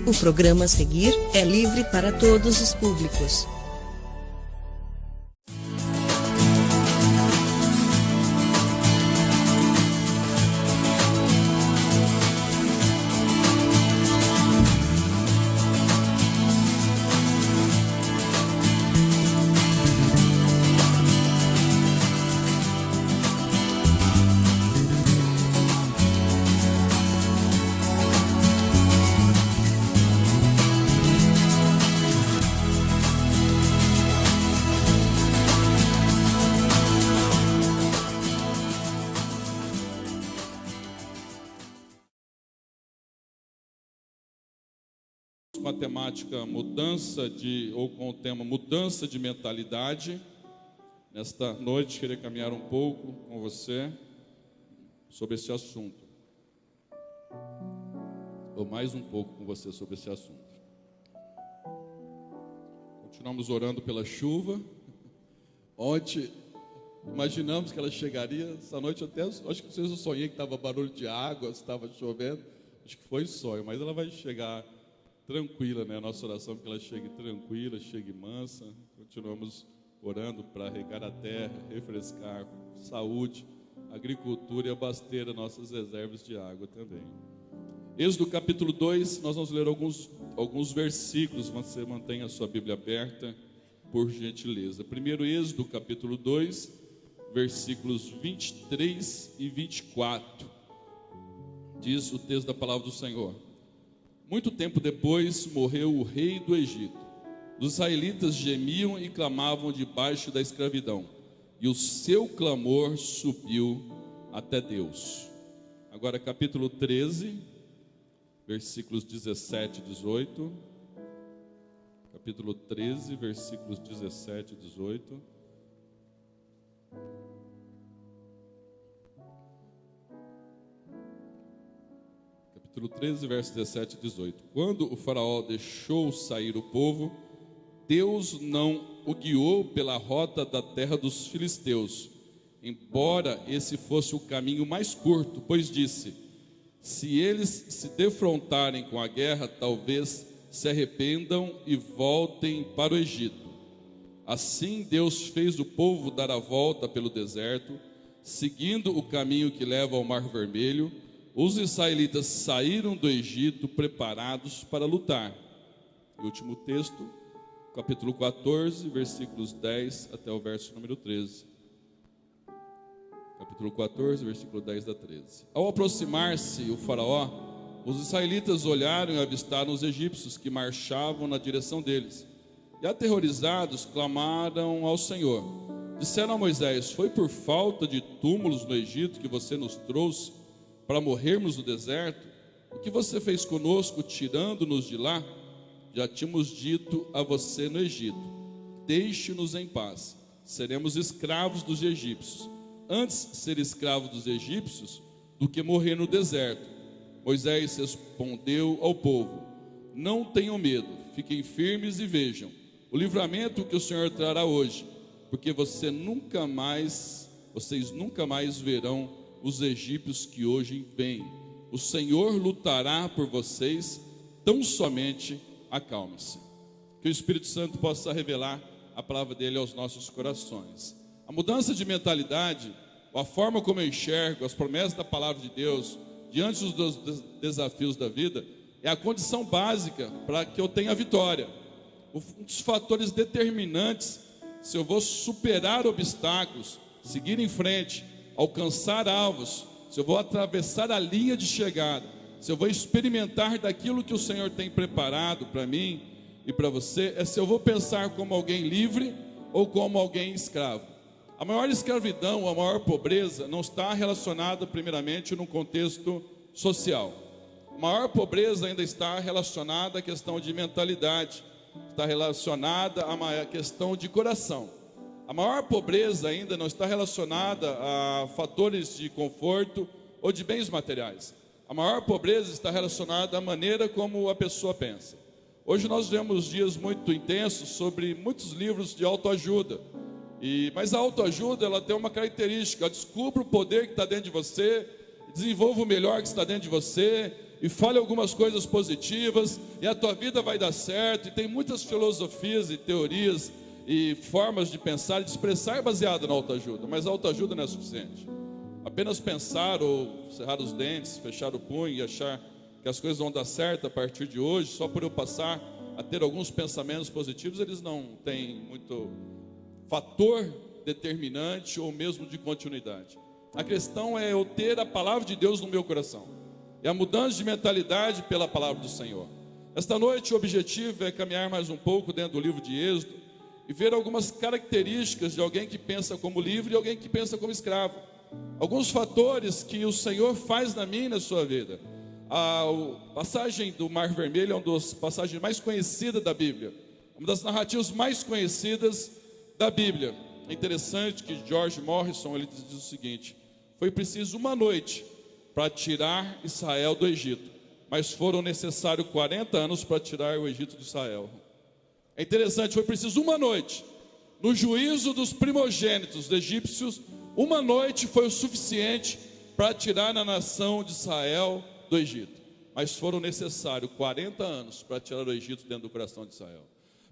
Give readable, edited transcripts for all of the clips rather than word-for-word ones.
O programa a seguir é livre para todos os públicos. Com a temática ou com o tema mudança de mentalidade. Nesta noite queria caminhar um pouco com você sobre esse assunto, ou mais um pouco com você sobre esse assunto. Continuamos orando pela chuva. Ontem imaginamos que ela chegaria. Essa noite até acho que eu sonhei que estava barulho de água, estava chovendo. Acho que foi sonho, mas ela vai chegar tranquila, né? A nossa oração é que ela chegue tranquila, chegue mansa. Continuamos orando para regar a terra, refrescar, saúde, agricultura e abastecer nossas reservas de água também. Êxodo capítulo 2, nós vamos ler alguns versículos. Você mantenha a sua Bíblia aberta, por gentileza. Primeiro, Êxodo capítulo 2, versículos 23 e 24. Diz o texto da palavra do Senhor: Muito tempo depois morreu o rei do Egito. Os israelitas gemiam e clamavam debaixo da escravidão, e o seu clamor subiu até Deus. Agora capítulo 13, versículos 17 e 18. Capítulo 13, versículos 17 e 18. Capítulo 13, versos 17 e 18. Quando o faraó deixou sair o povo, Deus não o guiou pela rota da terra dos filisteus, embora esse fosse o caminho mais curto, pois disse: se eles se defrontarem com a guerra, talvez se arrependam e voltem para o Egito. Assim Deus fez o povo dar a volta pelo deserto, seguindo o caminho que leva ao Mar Vermelho. Os israelitas saíram do Egito preparados para lutar. E último texto, capítulo 14, versículos 10 até o verso número 13. Capítulo 14, versículo 10 a 13. Ao aproximar-se o faraó, os israelitas olharam e avistaram os egípcios que marchavam na direção deles. E aterrorizados, clamaram ao Senhor. Disseram a Moisés: foi por falta de túmulos no Egito que você nos trouxe para morrermos no deserto? O que você fez conosco, tirando-nos de lá? Já tínhamos dito a você no Egito: deixe-nos em paz, seremos escravos dos egípcios. Antes ser escravo dos egípcios do que morrer no deserto. Moisés respondeu ao povo: não tenham medo, fiquem firmes e vejam o livramento que o Senhor trará hoje, porque vocês nunca mais verão os egípcios que hoje vêm. O Senhor lutará por vocês, tão somente acalme-se. Que o Espírito Santo possa revelar a palavra dele aos nossos corações. A mudança de mentalidade, a forma como eu enxergo as promessas da palavra de Deus diante dos desafios da vida, é a condição básica para que eu tenha vitória. Um dos fatores determinantes, se eu vou superar obstáculos, seguir em frente, alcançar alvos, se eu vou atravessar a linha de chegada, se eu vou experimentar daquilo que o Senhor tem preparado para mim e para você, é se eu vou pensar como alguém livre ou como alguém escravo. A maior escravidão, a maior pobreza não está relacionada primeiramente num contexto social. A maior pobreza ainda está relacionada à questão de mentalidade, está relacionada a uma questão de coração. A maior pobreza ainda não está relacionada a fatores de conforto ou de bens materiais. A maior pobreza está relacionada à maneira como a pessoa pensa. Hoje nós vemos dias muito intensos sobre muitos livros de autoajuda. Mas a autoajuda, ela tem uma característica: descubra o poder que está dentro de você, desenvolva o melhor que está dentro de você, e fale algumas coisas positivas, e a tua vida vai dar certo. E tem muitas filosofias e teorias e formas de pensar e de expressar baseado na autoajuda, mas a autoajuda não é suficiente. Apenas pensar ou cerrar os dentes, fechar o punho e achar que as coisas vão dar certo a partir de hoje, só por eu passar a ter alguns pensamentos positivos, eles não têm muito fator determinante ou mesmo de continuidade. A questão é eu ter a palavra de Deus no meu coração, é a mudança de mentalidade pela palavra do Senhor. Esta noite o objetivo é caminhar mais um pouco dentro do livro de Êxodo e ver algumas características de alguém que pensa como livre e alguém que pensa como escravo. Alguns fatores que o Senhor faz na minha e na sua vida. A passagem do Mar Vermelho é uma das passagens mais conhecidas da Bíblia, uma das narrativas mais conhecidas da Bíblia. É interessante que George Morrison ele diz o seguinte: foi preciso uma noite para tirar Israel do Egito, mas foram necessários 40 anos para tirar o Egito de Israel. É interessante, foi preciso uma noite. No juízo dos primogênitos egípcios, uma noite foi o suficiente para tirar a nação de Israel do Egito, mas foram necessários 40 anos para tirar o Egito dentro do coração de Israel.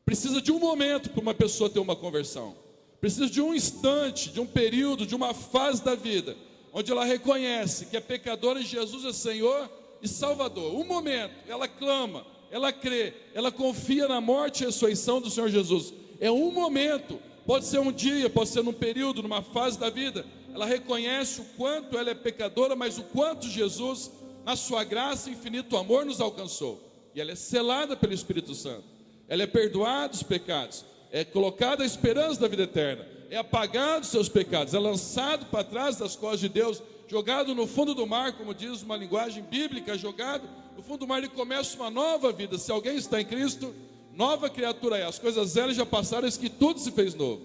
Precisa de um momento para uma pessoa ter uma conversão, precisa de um instante, de um período, de uma fase da vida, onde ela reconhece que é pecadora e Jesus é Senhor e Salvador. Um momento, ela clama, ela crê, ela confia na morte e ressurreição do Senhor Jesus. É um momento, pode ser um dia, pode ser num período, numa fase da vida. Ela reconhece o quanto ela é pecadora, mas o quanto Jesus, na sua graça e infinito amor, nos alcançou. E ela é selada pelo Espírito Santo. Ela é perdoada dos pecados, é colocada a esperança da vida eterna, é apagado os seus pecados, é lançado para trás das costas de Deus, jogado no fundo do mar, como diz uma linguagem bíblica, jogado no fundo do mar e começa uma nova vida. Se alguém está em Cristo, nova criatura é. As coisas velhas já passaram, eis que tudo se fez novo.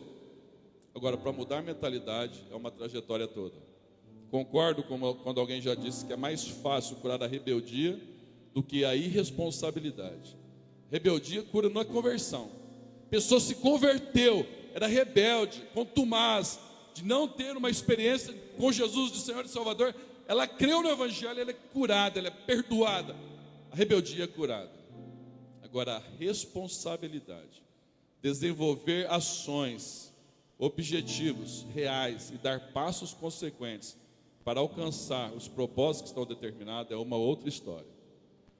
Agora, para mudar a mentalidade, é uma trajetória toda. Concordo quando alguém já disse que é mais fácil curar a rebeldia do que a irresponsabilidade. Rebeldia cura não é conversão. A pessoa se converteu, era rebelde, contumaz, de não ter uma experiência com Jesus de Senhor e Salvador. Ela creu no Evangelho, ela é curada, ela é perdoada. A rebeldia é curada. Agora, a responsabilidade, desenvolver ações, objetivos reais e dar passos consequentes para alcançar os propósitos que estão determinados é uma outra história.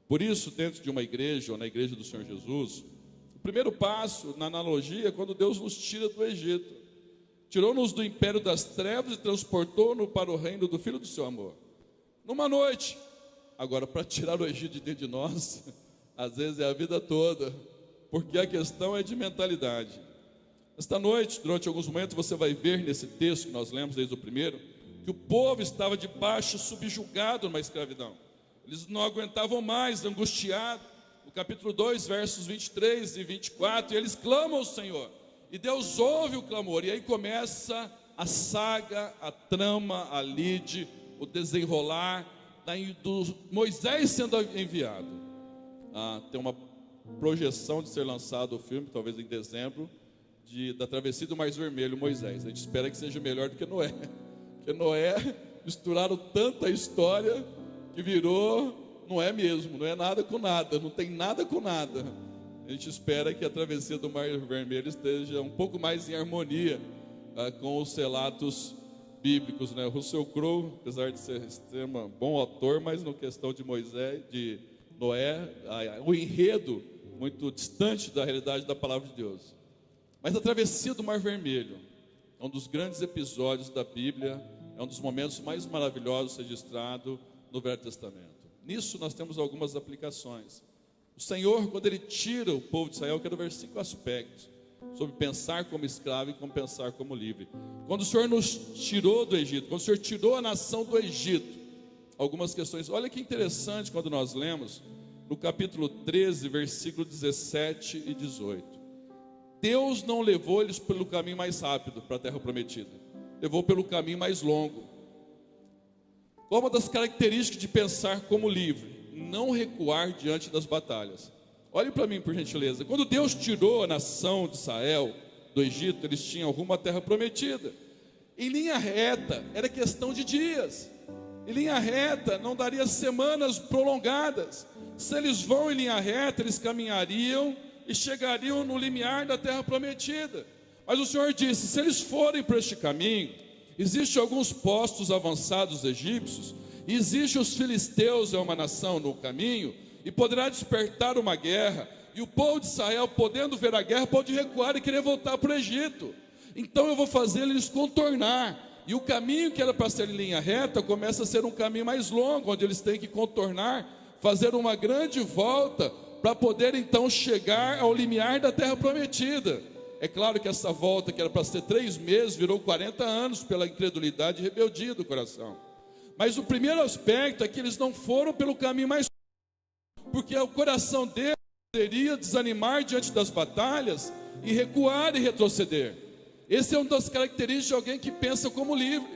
Por isso, dentro de uma igreja ou na igreja do Senhor Jesus, o primeiro passo, na analogia, é quando Deus nos tira do Egito. Tirou-nos do império das trevas e transportou-nos para o reino do Filho do seu amor. Numa noite. Agora, para tirar o Egito de dentro de nós, às vezes é a vida toda, porque a questão é de mentalidade. Esta noite, durante alguns momentos, você vai ver nesse texto que nós lemos desde o primeiro, que o povo estava debaixo, subjugado numa escravidão. Eles não aguentavam mais, angustiados. No capítulo 2, versos 23 e 24, e eles clamam ao Senhor. E Deus ouve o clamor, e aí começa a saga, a trama, a lide, o desenrolar do Moisés sendo enviado. Tem uma projeção de ser lançado o filme, talvez em dezembro, da travessia do Mar Vermelho, Moisés. A gente espera que seja melhor do que Noé. Porque Noé misturaram tanta história que virou, não é mesmo, não é nada com nada, não tem nada com nada. A gente espera que a travessia do Mar Vermelho esteja um pouco mais em harmonia com os relatos bíblicos, né? Russell Crowe, apesar de ser extremo bom autor, mas na questão de Moisés, de Noé, o enredo muito distante da realidade da palavra de Deus. Mas a travessia do Mar Vermelho é um dos grandes episódios da Bíblia, é um dos momentos mais maravilhosos registrados no Velho Testamento. Nisso nós temos algumas aplicações. O Senhor, quando Ele tira o povo de Israel, eu quero ver 5 aspectos sobre pensar como escravo e como pensar como livre. Quando o Senhor nos tirou do Egito, quando o Senhor tirou a nação do Egito, algumas questões. Olha que interessante quando nós lemos no capítulo 13, versículo 17 e 18. Deus não levou eles pelo caminho mais rápido para a terra prometida, levou pelo caminho mais longo. Qual uma das características de pensar como livre? Não recuar diante das batalhas. Olhe para mim, por gentileza. Quando Deus tirou a nação de Israel do Egito, eles tinham rumo à terra prometida. Em linha reta, era questão de dias. Em linha reta, não daria semanas prolongadas. Se eles vão em linha reta, eles caminhariam e chegariam no limiar da terra prometida. Mas o Senhor disse: se eles forem por este caminho, existem alguns postos avançados egípcios, e existem os filisteus, é uma nação no caminho, e poderá despertar uma guerra, e o povo de Israel, podendo ver a guerra, pode recuar e querer voltar para o Egito. Então eu vou fazer eles contornar. E o caminho que era para ser em linha reta começa a ser um caminho mais longo, onde eles têm que contornar, fazer uma grande volta, para poder então chegar ao limiar da terra prometida. É claro que essa volta, que era para ser 3 meses, virou 40 anos pela incredulidade e rebeldia do coração. Mas o primeiro aspecto é que eles não foram pelo caminho mais curto, porque o coração deles poderia desanimar diante das batalhas e recuar e retroceder. Essa é uma das características de alguém que pensa como livre,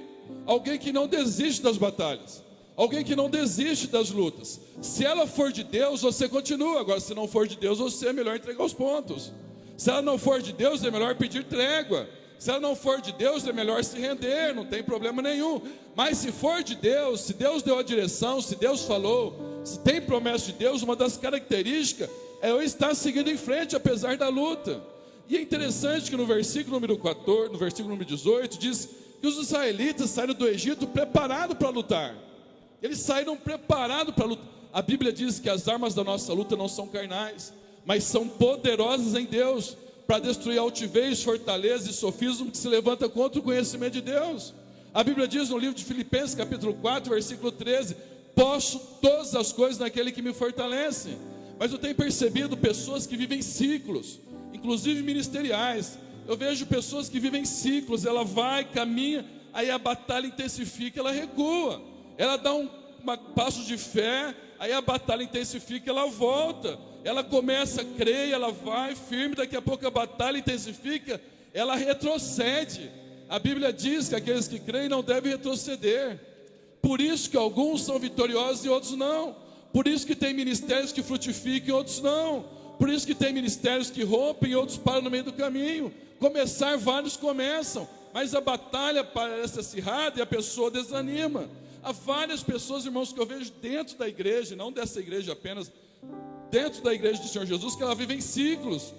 alguém que não desiste das batalhas, alguém que não desiste das lutas. Se ela for de Deus, você continua. Agora, se não for de Deus, você é melhor entregar os pontos. Se ela não for de Deus, é melhor pedir trégua. Se ela não for de Deus, é melhor se render, não tem problema nenhum. Mas se for de Deus, se Deus deu a direção, se Deus falou, se tem promessa de Deus, uma das características é eu estar seguindo em frente apesar da luta. E é interessante que no versículo número 14, no versículo número 18, diz que os israelitas saíram do Egito preparados para lutar. Eles saíram preparados para lutar. A Bíblia diz que as armas da nossa luta não são carnais, mas são poderosas em Deus, para destruir altivez, fortaleza e sofismo que se levanta contra o conhecimento de Deus. A Bíblia diz no livro de Filipenses, capítulo 4, versículo 13: posso todas as coisas naquele que me fortalece. Mas eu tenho percebido pessoas que vivem ciclos, inclusive ministeriais. Eu vejo pessoas que vivem ciclos, ela vai, caminha, aí a batalha intensifica, ela recua, ela dá um passo de fé, aí a batalha intensifica, ela volta, ela começa a crer, ela vai firme, daqui a pouco a batalha intensifica, ela retrocede. A Bíblia diz que aqueles que creem não devem retroceder. Por isso que alguns são vitoriosos e outros não. Por isso que tem ministérios que frutificam e outros não. Por isso que tem ministérios que rompem e outros param no meio do caminho. Começar, vários começam, mas a batalha parece acirrada e a pessoa desanima. Há várias pessoas, irmãos, que eu vejo dentro da igreja, não dessa igreja apenas, dentro da igreja do Senhor Jesus, que ela vive em ciclos.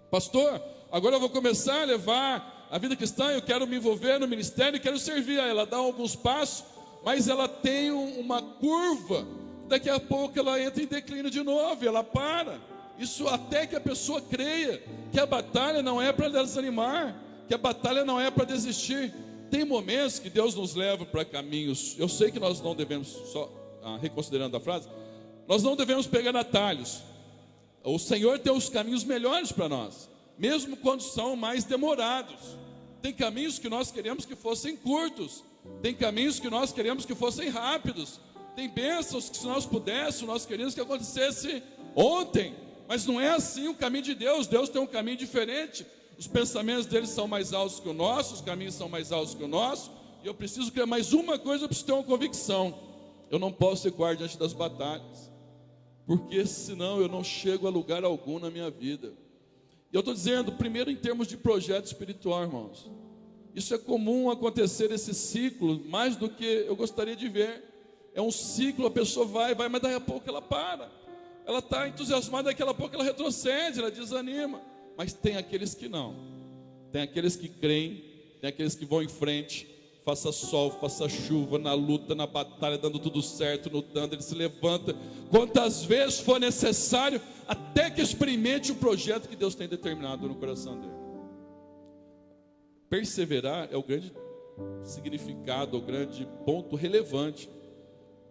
Pastor, agora eu vou começar a levar a vida cristã, eu quero me envolver no ministério, quero servir. Aí ela dá alguns passos, mas ela tem uma curva, daqui a pouco ela entra em declínio de novo, ela para. Isso até que a pessoa creia que a batalha não é para desanimar, que a batalha não é para desistir. Tem momentos que Deus nos leva para caminhos, eu sei que nós não devemos, só reconsiderando a frase, nós não devemos pegar atalhos. O Senhor tem os caminhos melhores para nós, mesmo quando são mais demorados. Tem caminhos que nós queremos que fossem curtos, tem caminhos que nós queremos que fossem rápidos, tem bênçãos que, se nós pudéssemos, nós queríamos que acontecesse ontem. Mas não é assim o caminho de Deus. Deus tem um caminho diferente. Os pensamentos dele são mais altos que o nosso, os caminhos são mais altos que o nosso. E eu preciso crer mais uma coisa, eu preciso ter uma convicção: eu não posso recuar diante das batalhas, porque senão eu não chego a lugar algum na minha vida. E eu estou dizendo, primeiro em termos de projeto espiritual, irmãos, isso é comum acontecer, esse ciclo, mais do que eu gostaria de ver. É um ciclo, a pessoa vai, mas daqui a pouco ela para. Ela está entusiasmada, daqui a pouco ela retrocede, ela desanima. Mas tem aqueles que não. Tem aqueles que creem, tem aqueles que vão em frente, faça sol, faça chuva, na luta, na batalha, dando tudo certo, lutando, ele se levanta quantas vezes for necessário, até que experimente o projeto que Deus tem determinado no coração dele. Perseverar é o grande significado, o grande ponto relevante.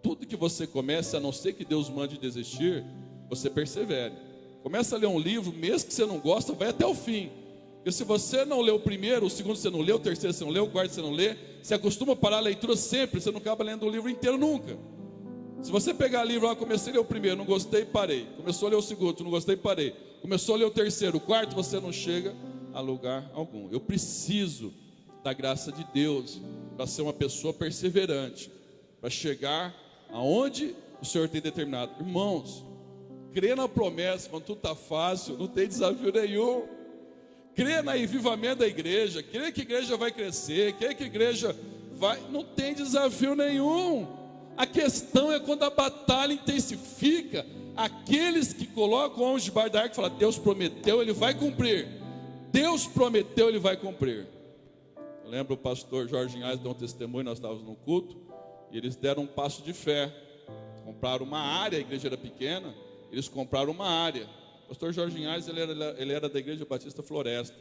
Tudo que você começa, a não ser que Deus mande desistir, você persevere. Começa a ler um livro, mesmo que você não gosta, vai até o fim. Porque se você não lê o primeiro, o segundo você não lê, o terceiro você não lê, o quarto você não lê, você acostuma a parar a leitura sempre, você não acaba lendo o livro inteiro nunca. Se você pegar o livro, comecei a ler o primeiro, não gostei, parei. Começou a ler o segundo, não gostei, parei. Começou a ler o terceiro, o quarto, você não chega a lugar algum. Eu preciso da graça de Deus para ser uma pessoa perseverante, para chegar aonde o Senhor tem determinado. Irmãos, crê na promessa quando tudo está fácil, não tem desafio nenhum. Crê no avivamento da igreja, crê que a igreja vai crescer, crê que a igreja vai, não tem desafio nenhum. A questão é quando a batalha intensifica, aqueles que colocam o anjo debaixo da arca e falam: Deus prometeu, Ele vai cumprir. Deus prometeu, Ele vai cumprir. Eu lembro o pastor Jorge Inhais deu um testemunho, nós estávamos no culto, e eles deram um passo de fé. Compraram uma área, a igreja era pequena, eles compraram uma área. O pastor Jorge Inhais, ele era da Igreja Batista Floresta.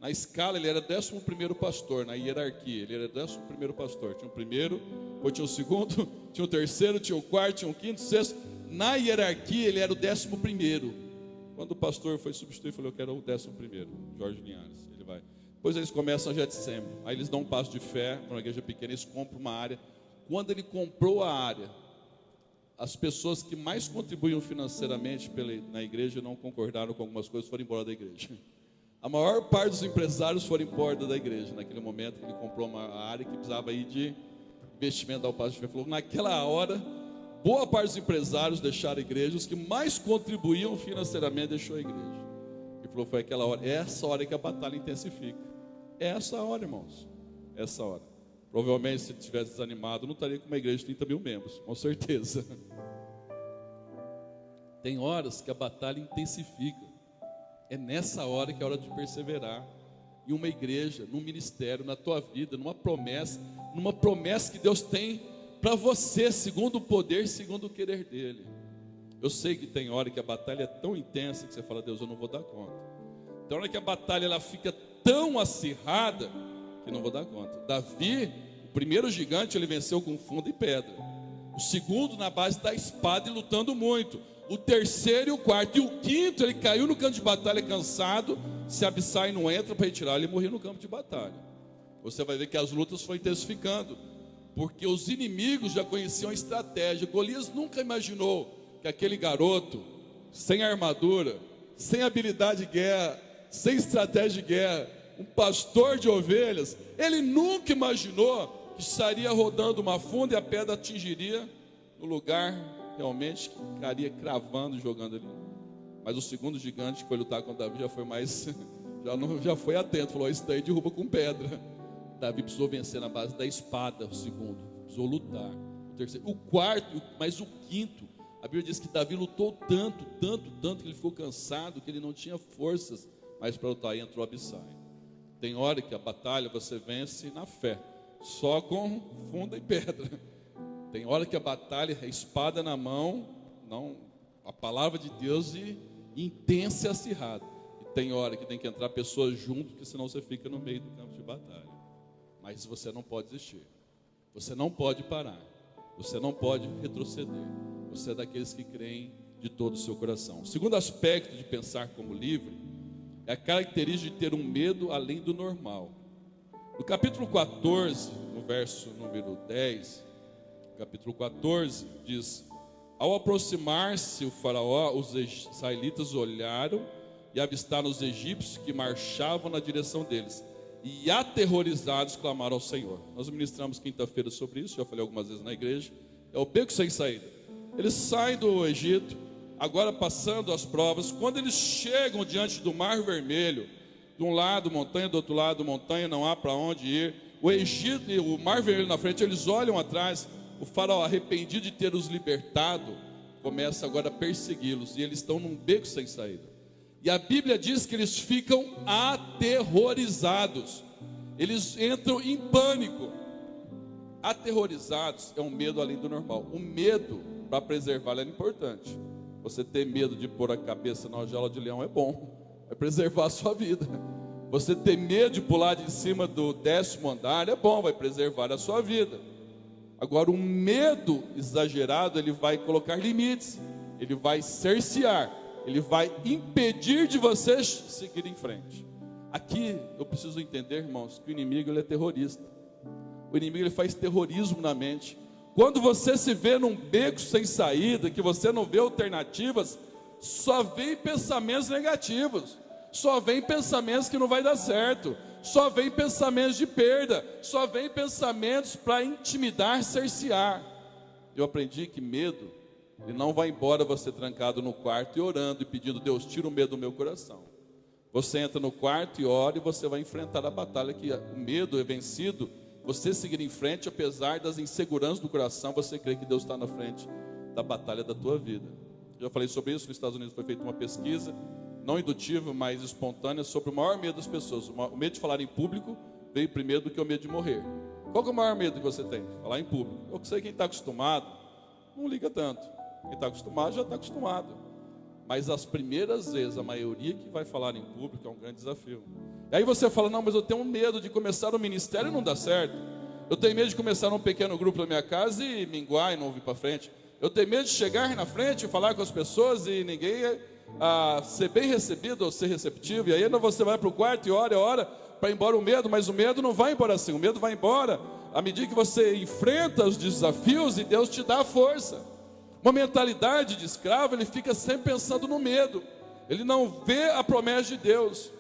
Na escala, ele era 11º pastor, na hierarquia, ele era 11º pastor. Tinha o primeiro, depois tinha o segundo, tinha o terceiro, tinha o quarto, tinha o quinto, sexto. Na hierarquia, ele era o 11º. Quando o pastor foi substituir, ele falou: eu quero o 11º, Jorge Linhares. Ele vai. Depois eles começam a Getsemane. Aí eles dão um passo de fé, para uma igreja pequena, eles compram uma área. Quando ele comprou a área, as pessoas que mais contribuíam financeiramente na igreja não concordaram com algumas coisas, foram embora da igreja. A maior parte dos empresários foram embora da igreja, naquele momento que ele comprou uma área que precisava aí de investimento. Ao passo de fé, falou: naquela hora, boa parte dos empresários deixaram a igreja, os que mais contribuíam financeiramente deixou a igreja. Ele falou: foi aquela hora, é essa hora que a batalha intensifica. É essa hora, irmãos, é essa hora. Provavelmente, se tivesse desanimado, não estaria com uma igreja de 30 mil membros, com certeza. Tem horas que a batalha intensifica. É nessa hora que é hora de perseverar. Em uma igreja, num ministério, na tua vida, numa promessa que Deus tem para você, segundo o poder, segundo o querer dele. Eu sei que tem hora que a batalha é tão intensa que você fala: Deus, eu não vou dar conta. Tem hora que a batalha ela fica tão acirrada que não vou dar conta. Davi, o primeiro gigante, ele venceu com funda e pedra. O segundo na base da espada e lutando muito. O terceiro e o quarto. E o quinto, ele caiu no campo de batalha cansado. Se Abissai não entra para retirar, ele morreu no campo de batalha. Você vai ver que as lutas foram intensificando, porque os inimigos já conheciam a estratégia. Golias nunca imaginou que aquele garoto, sem armadura, sem habilidade de guerra, sem estratégia de guerra, um pastor de ovelhas, ele nunca imaginou que estaria rodando uma funda e a pedra atingiria no lugar realmente que ficaria cravando e jogando ali. Mas o segundo gigante que foi lutar com Davi já foi mais, já foi atento, falou: isso daí derruba com pedra. Davi precisou vencer na base da espada, o segundo, precisou lutar. O terceiro, o quarto, mas o quinto, a Bíblia diz que Davi lutou tanto, que ele ficou cansado, que ele não tinha forças mais para lutar, e entrou Abissai. Tem hora que a batalha você vence na fé, só com funda e pedra. Tem hora que a batalha é espada na mão, não, a palavra de Deus intensa e acirrada. E tem hora que tem que entrar pessoas junto, porque senão você fica no meio do campo de batalha. Mas você não pode desistir, você não pode parar, você não pode retroceder. Você é daqueles que creem de todo o seu coração. O segundo aspecto de pensar como livre é a característica de ter um medo além do normal. No capítulo 14, no verso número 10, capítulo 14, diz: ao aproximar-se o faraó, os israelitas olharam e avistaram os egípcios que marchavam na direção deles, e aterrorizados clamaram ao Senhor. Nós ministramos quinta-feira sobre isso, já falei algumas vezes na igreja. É o beco sem saída. Eles saem do Egito, agora passando as provas. Quando eles chegam diante do Mar Vermelho, de um lado montanha, do outro lado montanha, não há para onde ir. O Egito e o Mar Vermelho na frente, eles olham atrás. O faraó, arrependido de ter os libertado, começa agora a persegui-los, e eles estão num beco sem saída. E a Bíblia diz que eles ficam aterrorizados, eles entram em pânico. Aterrorizados é um medo além do normal. O medo, para preservá-lo, é importante. Você ter medo de pôr a cabeça na jaula de leão é bom, vai preservar a sua vida. Você ter medo de pular de cima do 10º andar é bom, vai preservar a sua vida. Agora, o medo exagerado, ele vai colocar limites, ele vai cercear, ele vai impedir de você seguir em frente. Aqui eu preciso entender, irmãos, que o inimigo ele é terrorista. O inimigo ele faz terrorismo na mente. Quando você se vê num beco sem saída, que você não vê alternativas, só vem pensamentos negativos, só vem pensamentos que não vai dar certo, só vem pensamentos de perda, só vem pensamentos para intimidar, cercear. Eu aprendi que medo, ele não vai embora você trancado no quarto e orando e pedindo: Deus, tira o medo do meu coração. Você entra no quarto e ora, e você vai enfrentar a batalha, que o medo é vencido Você seguir em frente, apesar das inseguranças do coração, você crê que Deus está na frente da batalha da tua vida. Já falei sobre isso. Nos Estados Unidos foi feita uma pesquisa, não indutiva, mas espontânea, sobre o maior medo das pessoas. O medo de falar em público veio primeiro do que o medo de morrer. Qual que é o maior medo que você tem? Falar em público. Eu sei, quem está acostumado não liga tanto. Quem está acostumado já está acostumado. Mas as primeiras vezes, a maioria que vai falar em público é um grande desafio. E aí você fala, não, mas eu tenho medo de começar um ministério e não dá certo. Eu tenho medo de começar um pequeno grupo na minha casa e minguar e não vir para frente. Eu tenho medo de chegar na frente e falar com as pessoas e ninguém ser bem recebido ou ser receptivo. E aí você vai para o quarto e ora para ir embora o medo, mas o medo não vai embora assim. O medo vai embora à medida que você enfrenta os desafios e Deus te dá a força. Uma mentalidade de escravo, ele fica sempre pensando no medo. Ele não vê a promessa de Deus.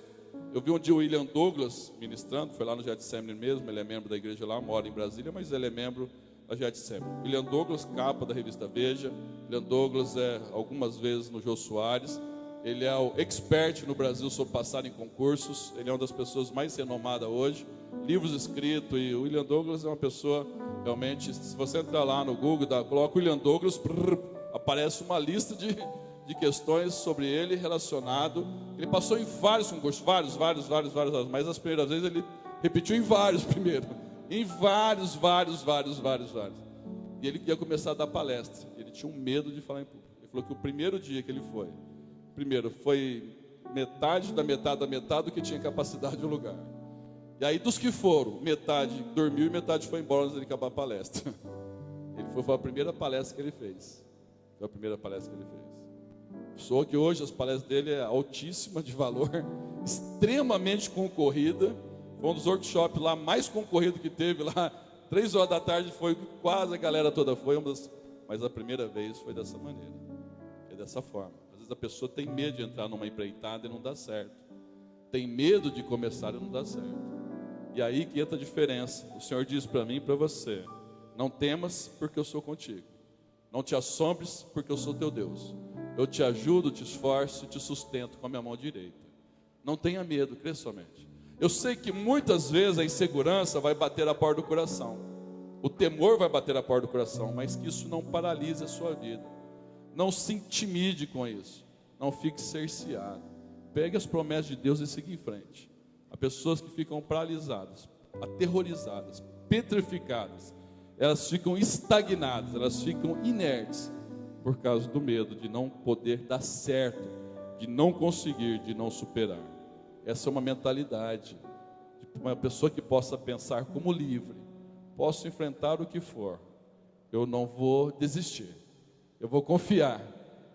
Eu vi um dia o William Douglas ministrando, foi lá no Getsemane mesmo, ele é membro da igreja lá, mora em Brasília, mas ele é membro da Getsemane. William Douglas, capa da revista Veja. William Douglas algumas vezes no Jô Soares. Ele é o expert no Brasil sobre passar em concursos. Ele é uma das pessoas mais renomadas hoje. Livros escritos, e o William Douglas é uma pessoa, realmente, se você entrar lá no Google, coloca William Douglas, aparece uma lista de questões sobre ele relacionado. Ele passou em vários concursos, vários, mas as primeiras vezes ele repetiu em vários primeiro. Em vários. E ele ia começar a dar palestra. Ele tinha um medo de falar em público. Ele falou que o primeiro dia que ele foi, metade da metade do que tinha capacidade no lugar. E aí dos que foram, metade dormiu e metade foi embora antes de acabar a palestra. Foi a primeira palestra que ele fez. Só que hoje as palestras dele é altíssima de valor, extremamente concorrida. Foi um dos workshops lá mais concorrido que teve lá. 3 horas da tarde foi quase a galera toda foi. Mas a primeira vez foi dessa maneira. É dessa forma. Às vezes a pessoa tem medo de entrar numa empreitada e não dá certo. Tem medo de começar e não dá certo. E aí que entra a diferença. O Senhor diz para mim e para você: não temas, porque eu sou contigo. Não te assombres, porque eu sou teu Deus. Eu te ajudo, te esforço e te sustento com a minha mão direita. Não tenha medo, crê somente. Eu sei que muitas vezes a insegurança vai bater a porta do coração. O temor vai bater a porta do coração, mas que isso não paralise a sua vida. Não se intimide com isso. Não fique cerceado. Pegue as promessas de Deus e siga em frente. Há pessoas que ficam paralisadas, aterrorizadas, petrificadas. Elas ficam estagnadas, elas ficam inertes por causa do medo de não poder dar certo, de não conseguir, de não superar. Essa é uma mentalidade de uma pessoa que possa pensar como livre. Posso enfrentar o que for, eu não vou desistir, eu vou confiar,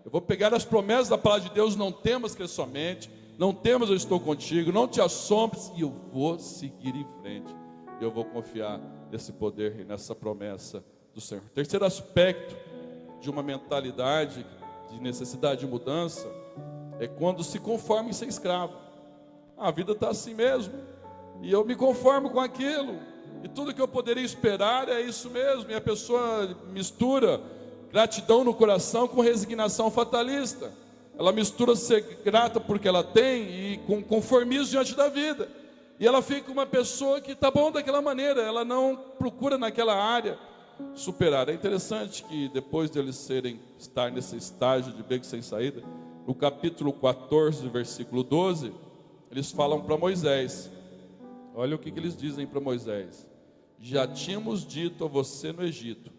eu vou pegar as promessas da palavra de Deus. Não temas, crê somente, não temas, eu estou contigo, não te assombres, e eu vou seguir em frente. Eu vou confiar nesse poder e nessa promessa do Senhor. Terceiro aspecto de uma mentalidade de necessidade de mudança é quando se conforma em ser escravo. A vida está assim mesmo, e eu me conformo com aquilo, e tudo que eu poderia esperar é isso mesmo. E a pessoa mistura gratidão no coração com resignação fatalista. Ela mistura ser grata porque ela tem e com conformismo diante da vida. E ela fica uma pessoa que está bom daquela maneira, ela não procura naquela área superar. É interessante que depois de eles estar nesse estágio de beco sem saída, no capítulo 14, versículo 12, eles falam para Moisés. Olha o que eles dizem para Moisés: já tínhamos dito a você no Egito,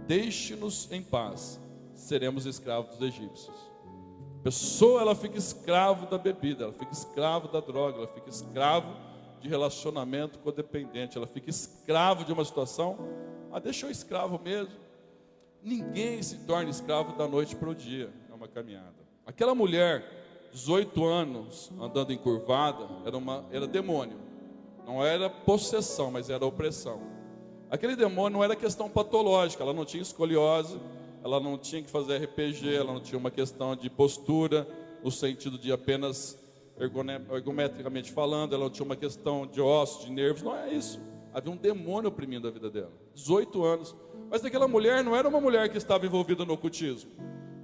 deixe-nos em paz, seremos escravos dos egípcios. A pessoa, ela fica escravo da bebida, ela fica escravo da droga, ela fica escravo de relacionamento codependente, ela fica escravo de uma situação. Deixa eu escravo mesmo. Ninguém se torna escravo da noite para o dia, é uma caminhada. Aquela mulher, 18 anos, andando encurvada, era demônio. Não era possessão, mas era opressão. Aquele demônio não era questão patológica, ela não tinha escoliose, ela não tinha que fazer RPG, ela não tinha uma questão de postura, no sentido de apenas ergometricamente falando, ela não tinha uma questão de ossos, de nervos, não é isso. Havia um demônio oprimindo a vida dela, 18 anos. Mas aquela mulher não era uma mulher que estava envolvida no ocultismo,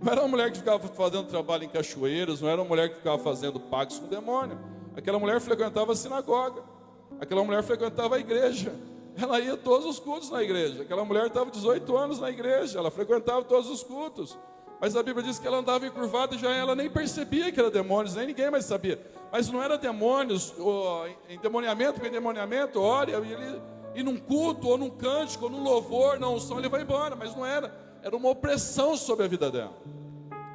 não era uma mulher que ficava fazendo trabalho em cachoeiras, não era uma mulher que ficava fazendo pactos com o demônio. Aquela mulher frequentava a sinagoga, aquela mulher frequentava a igreja, ela ia todos os cultos na igreja. Aquela mulher estava 18 anos na igreja, ela frequentava todos os cultos. Mas a Bíblia diz que ela andava encurvada e já ela nem percebia que era demônios, nem ninguém mais sabia. Mas não era demônios, ou endemoniamento, porque endemoniamento, ora, ele ir num culto, ou num cântico, ou num louvor, na unção, ele vai embora. Mas não era, era uma opressão sobre a vida dela.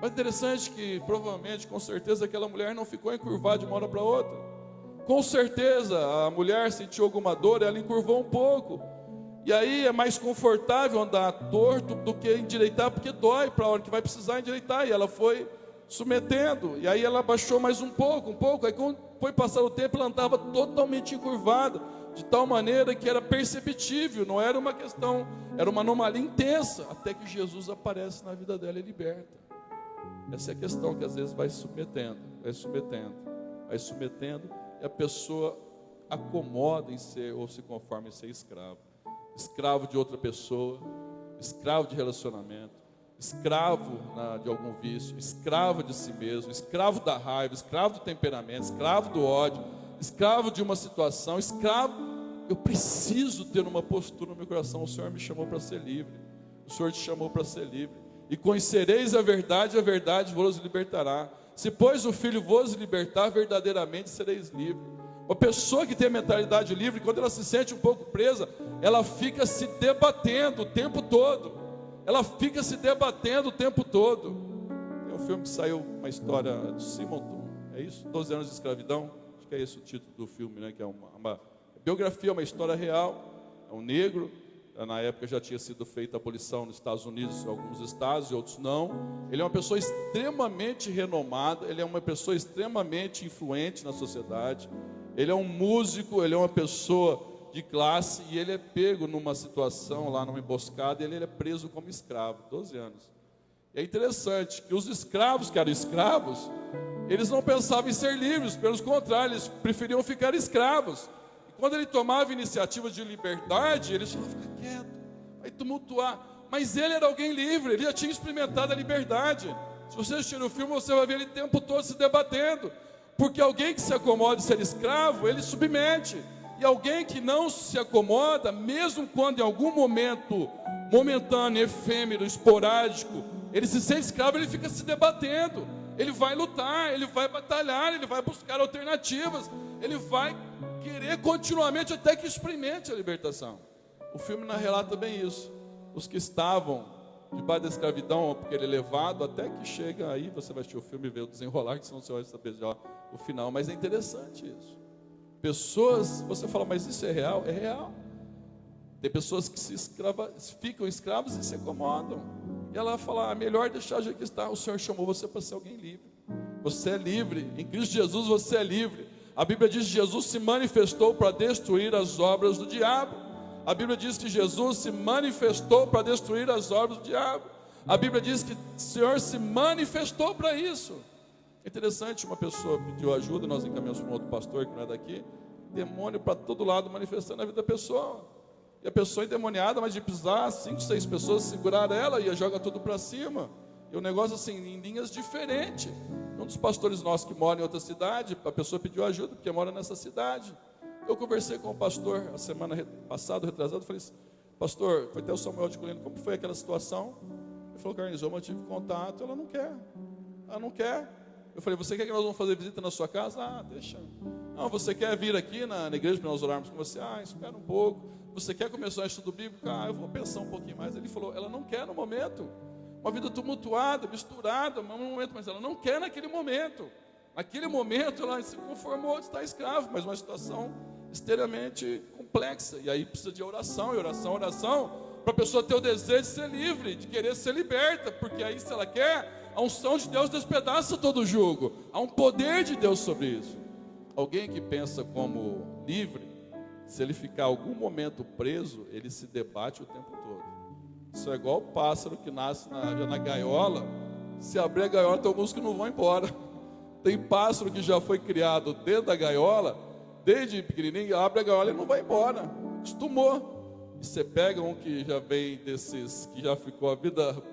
Mas interessante que, provavelmente, com certeza, aquela mulher não ficou encurvada de uma hora para outra. Com certeza, a mulher sentiu alguma dor, ela encurvou um pouco. E aí é mais confortável andar torto do que endireitar, porque dói para a hora que vai precisar endireitar. E ela foi submetendo, e aí ela abaixou mais um pouco. Aí quando foi passar o tempo, ela andava totalmente encurvada, de tal maneira que era perceptível, não era uma questão, era uma anomalia intensa, até que Jesus aparece na vida dela e liberta. Essa é a questão que às vezes vai submetendo, e a pessoa acomoda em ser, ou se conforma em ser escravo. Escravo de outra pessoa, escravo de relacionamento, escravo de algum vício, escravo de si mesmo, escravo da raiva, escravo do temperamento, escravo do ódio, escravo de uma situação, escravo. Eu preciso ter uma postura no meu coração. O Senhor me chamou para ser livre, o Senhor te chamou para ser livre. E conhecereis a verdade vos libertará. Se pois o Filho vos libertar, verdadeiramente sereis livres. Uma pessoa que tem a mentalidade livre, quando ela se sente um pouco presa, ela fica se debatendo o tempo todo. Tem um filme que saiu, uma história do Simonton, é isso? 12 anos de escravidão, acho que é esse o título do filme, né? Que é uma biografia, uma história real. É um negro, na época já tinha sido feita a abolição nos Estados Unidos, em alguns estados e outros não. Ele é uma pessoa extremamente renomada, ele é uma pessoa extremamente influente na sociedade. Ele é um músico, ele é uma pessoa de classe, e ele é pego numa situação lá, numa emboscada, e ele é preso como escravo, 12 anos. E é interessante que os escravos que eram escravos, eles não pensavam em ser livres, pelo contrário, eles preferiam ficar escravos. E quando ele tomava iniciativa de liberdade, eles falavam, fica quieto, vai tumultuar. Mas ele era alguém livre, ele já tinha experimentado a liberdade. Se você assistir o filme, você vai ver ele o tempo todo se debatendo. Porque alguém que se acomoda em ser escravo, ele submete. E alguém que não se acomoda, mesmo quando em algum momento momentâneo, efêmero, esporádico, ele se sente escravo, ele fica se debatendo. Ele vai lutar, ele vai batalhar, ele vai buscar alternativas, ele vai querer continuamente até que experimente a libertação. O filme relata bem isso. Os que estavam debaixo da escravidão, porque ele é levado até que chega aí, você vai assistir o filme e ver o desenrolar, que senão você vai saber já o final. Mas é interessante isso. Pessoas, você fala, mas isso é real? É real. Tem pessoas que ficam escravos e se acomodam. E ela fala, melhor deixar já que está. O Senhor chamou você para ser alguém livre. Você é livre, em Cristo Jesus você é livre. A Bíblia diz que Jesus se manifestou para destruir as obras do diabo. A Bíblia diz que Jesus se manifestou para destruir as obras do diabo. A Bíblia diz que o Senhor se manifestou para isso. É interessante, uma pessoa pediu ajuda, nós encaminhamos para um outro pastor que não é daqui. Demônio para todo lado manifestando na vida da pessoa. E a pessoa endemoniada, mas de pisar 5, 6 pessoas, segurar ela e joga tudo para cima. E o negócio assim, em linhas diferentes. Um dos pastores nossos que mora em outra cidade, a pessoa pediu ajuda porque mora nessa cidade. Eu conversei com o pastor a semana passada, retrasado, falei assim, pastor, foi até o Samuel de Colina, como foi aquela situação? Ele falou, Carlinhos, eu mantive contato, ela não quer. Eu falei, você quer que nós vamos fazer visita na sua casa? Ah, deixa. Não, você quer vir aqui na igreja para nós orarmos com você? Ah, espera um pouco. Você quer começar o estudo bíblico? Ah, eu vou pensar um pouquinho mais. Ele falou, ela não quer no momento. Uma vida tumultuada, misturada, no momento, mas ela não quer naquele momento. Naquele momento ela se conformou de estar escravo, mas uma situação extremamente complexa. E aí precisa de oração, para a pessoa ter o desejo de ser livre, de querer ser liberta, porque aí se ela quer, a unção de Deus despedaça todo o jugo. Há um poder de Deus sobre isso. Alguém que pensa como livre, se ele ficar algum momento preso, ele se debate o tempo todo. Isso é igual o pássaro que nasce na gaiola. Se abrir a gaiola, tem alguns que não vão embora. Tem pássaro que já foi criado dentro da gaiola, desde pequenininho, abre a gaiola e não vai embora. Acostumou. E você pega um que já vem desses, que já ficou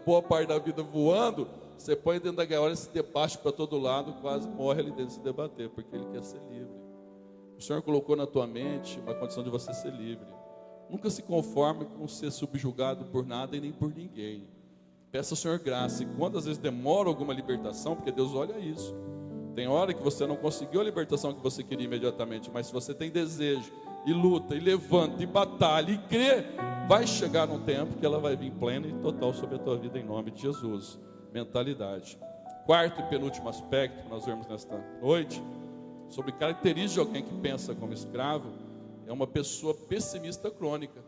boa parte da vida voando, você põe dentro da gaiola e se debate para todo lado, quase morre ali dentro de se debater, porque ele quer ser livre. O Senhor colocou na tua mente uma condição de você ser livre. Nunca se conforme com ser subjugado por nada e nem por ninguém. Peça ao Senhor graça. E quando às vezes demora alguma libertação, porque Deus olha isso. Tem hora que você não conseguiu a libertação que você queria imediatamente, mas se você tem desejo, e luta, e levanta, e batalha, e crê, vai chegar um tempo que ela vai vir plena e total sobre a tua vida, em nome de Jesus. Mentalidade. Quarto e penúltimo aspecto que nós vemos nesta noite, sobre características de alguém que pensa como escravo, é uma pessoa pessimista crônica.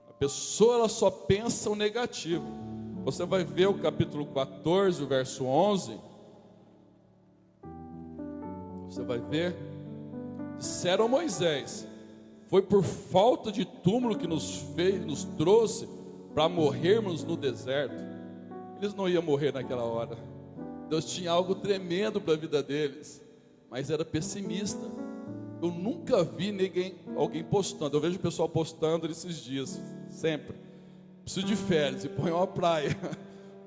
A pessoa, ela só pensa o negativo. Você vai ver o capítulo 14, o verso 11. Você vai ver. Disseram a Moisés: foi por falta de túmulo que nos trouxe para morrermos no deserto. Eles não iam morrer naquela hora. Deus tinha algo tremendo para a vida deles, mas era pessimista. Eu nunca vi alguém postando. Eu vejo o pessoal postando esses dias, sempre. Preciso de férias, e põe uma praia.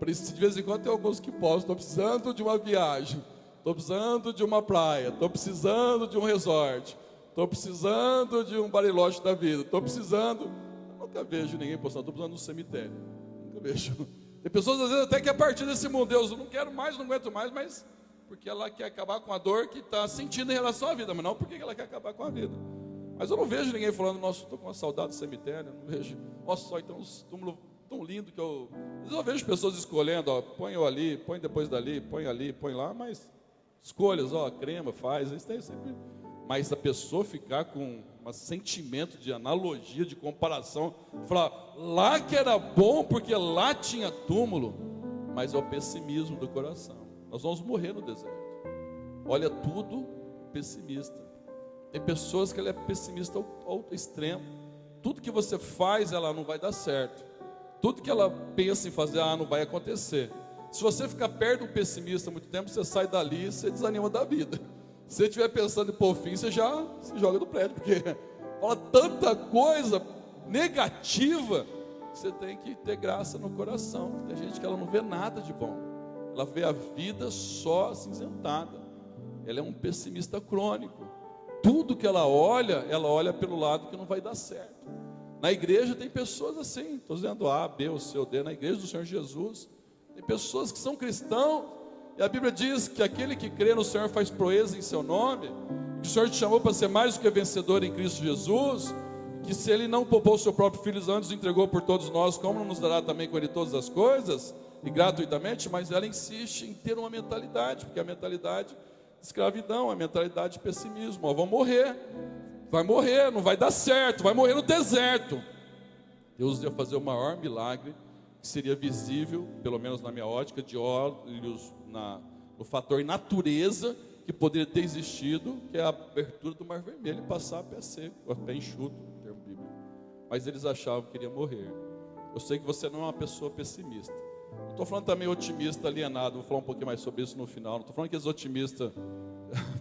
De vez em quando tem alguns que postam: estou precisando de uma viagem, estou precisando de uma praia, estou precisando de um resort, estou precisando de um bariloche da vida, estou precisando. Eu nunca vejo ninguém postando: estou precisando de um cemitério. Nunca vejo. Tem pessoas às vezes até que a partir desse mundo, Deus, eu não quero mais, não aguento mais, mas porque ela quer acabar com a dor que está sentindo em relação à vida, mas não porque ela quer acabar com a vida. Mas eu não vejo ninguém falando: nossa, estou com uma saudade do cemitério. Eu não vejo, nossa, só então uns túmulos tão lindos que eu... Às vezes eu vejo pessoas escolhendo: ó, põe eu ali, põe depois dali, põe ali, põe lá, mas escolhas, ó, crema, faz, isso tem sempre. Mas a pessoa ficar com um sentimento de analogia, de comparação, falar lá que era bom porque lá tinha túmulo, mas é o pessimismo do coração. Nós vamos morrer no deserto. Olha tudo pessimista. Tem pessoas que ela é pessimista ao extremo. Tudo que você faz, ela não vai dar certo. Tudo que ela pensa em fazer, não vai acontecer. Se você ficar perto do pessimista há muito tempo, você sai dali e você desanima da vida. Se você estiver pensando em pôr fim, você já se joga do prédio, porque fala tanta coisa negativa. Você tem que ter graça no coração. Tem gente que ela não vê nada de bom. Ela vê a vida só acinzentada. Ela é um pessimista crônico. Tudo que ela olha pelo lado que não vai dar certo. Na igreja tem pessoas assim, estou dizendo A, B ou C ou D, na igreja do Senhor Jesus, tem pessoas que são cristãos, e a Bíblia diz que aquele que crê no Senhor faz proeza em seu nome, que o Senhor te chamou para ser mais do que vencedor em Cristo Jesus, que se Ele não poupou o seu próprio Filho, antes o entregou por todos nós, como não nos dará também com Ele todas as coisas, e gratuitamente? Mas ela insiste em ter uma mentalidade, porque a mentalidade escravidão, a mentalidade de pessimismo. Vão morrer, vai morrer, não vai dar certo, vai morrer no deserto. Deus ia fazer o maior milagre, que seria visível, pelo menos na minha ótica, de olhos no fator natureza, que poderia ter existido, que é a abertura do Mar Vermelho e passar a pé seco, a pé enxuto, no termo bíblico. Mas eles achavam que iria morrer. Eu sei que você não é uma pessoa pessimista. Não estou falando também otimista alienado, vou falar um pouquinho mais sobre isso no final. Não estou falando aqueles otimistas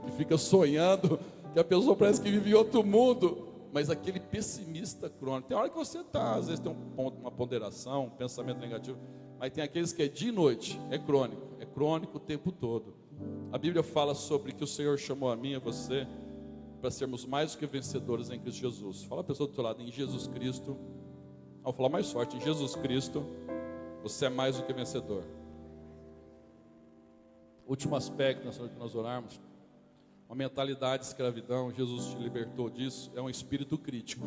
que fica sonhando, que a pessoa parece que vive em outro mundo, mas aquele pessimista crônico. Tem hora que você está, às vezes tem uma ponderação, um pensamento negativo, mas tem aqueles que é dia e noite, é crônico o tempo todo. A Bíblia fala sobre que o Senhor chamou a mim e a você para sermos mais do que vencedores em Cristo Jesus. Fala a pessoa do teu lado: em Jesus Cristo. Vou falar mais forte: em Jesus Cristo você é mais do que vencedor. Último aspecto nessa noite que nós orarmos: uma mentalidade de escravidão. Jesus te libertou disso. É um espírito crítico.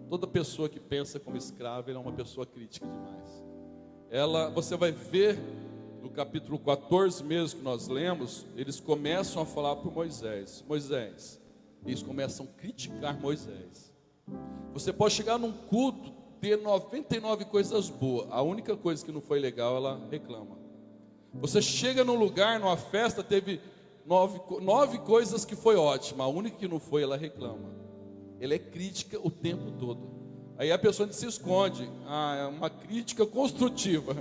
Toda pessoa que pensa como escrava, ela é uma pessoa crítica demais. Você vai ver no capítulo 14 mesmo que nós lemos, eles começam a falar para Moisés. Eles começam a criticar Moisés. Você pode chegar num culto, ter 99 coisas boas, a única coisa que não foi legal, ela reclama. Você chega num lugar, numa festa, teve 9 coisas que foi ótima, a única que não foi, ela reclama. Ela é crítica o tempo todo. Aí a pessoa se esconde. É uma crítica construtiva.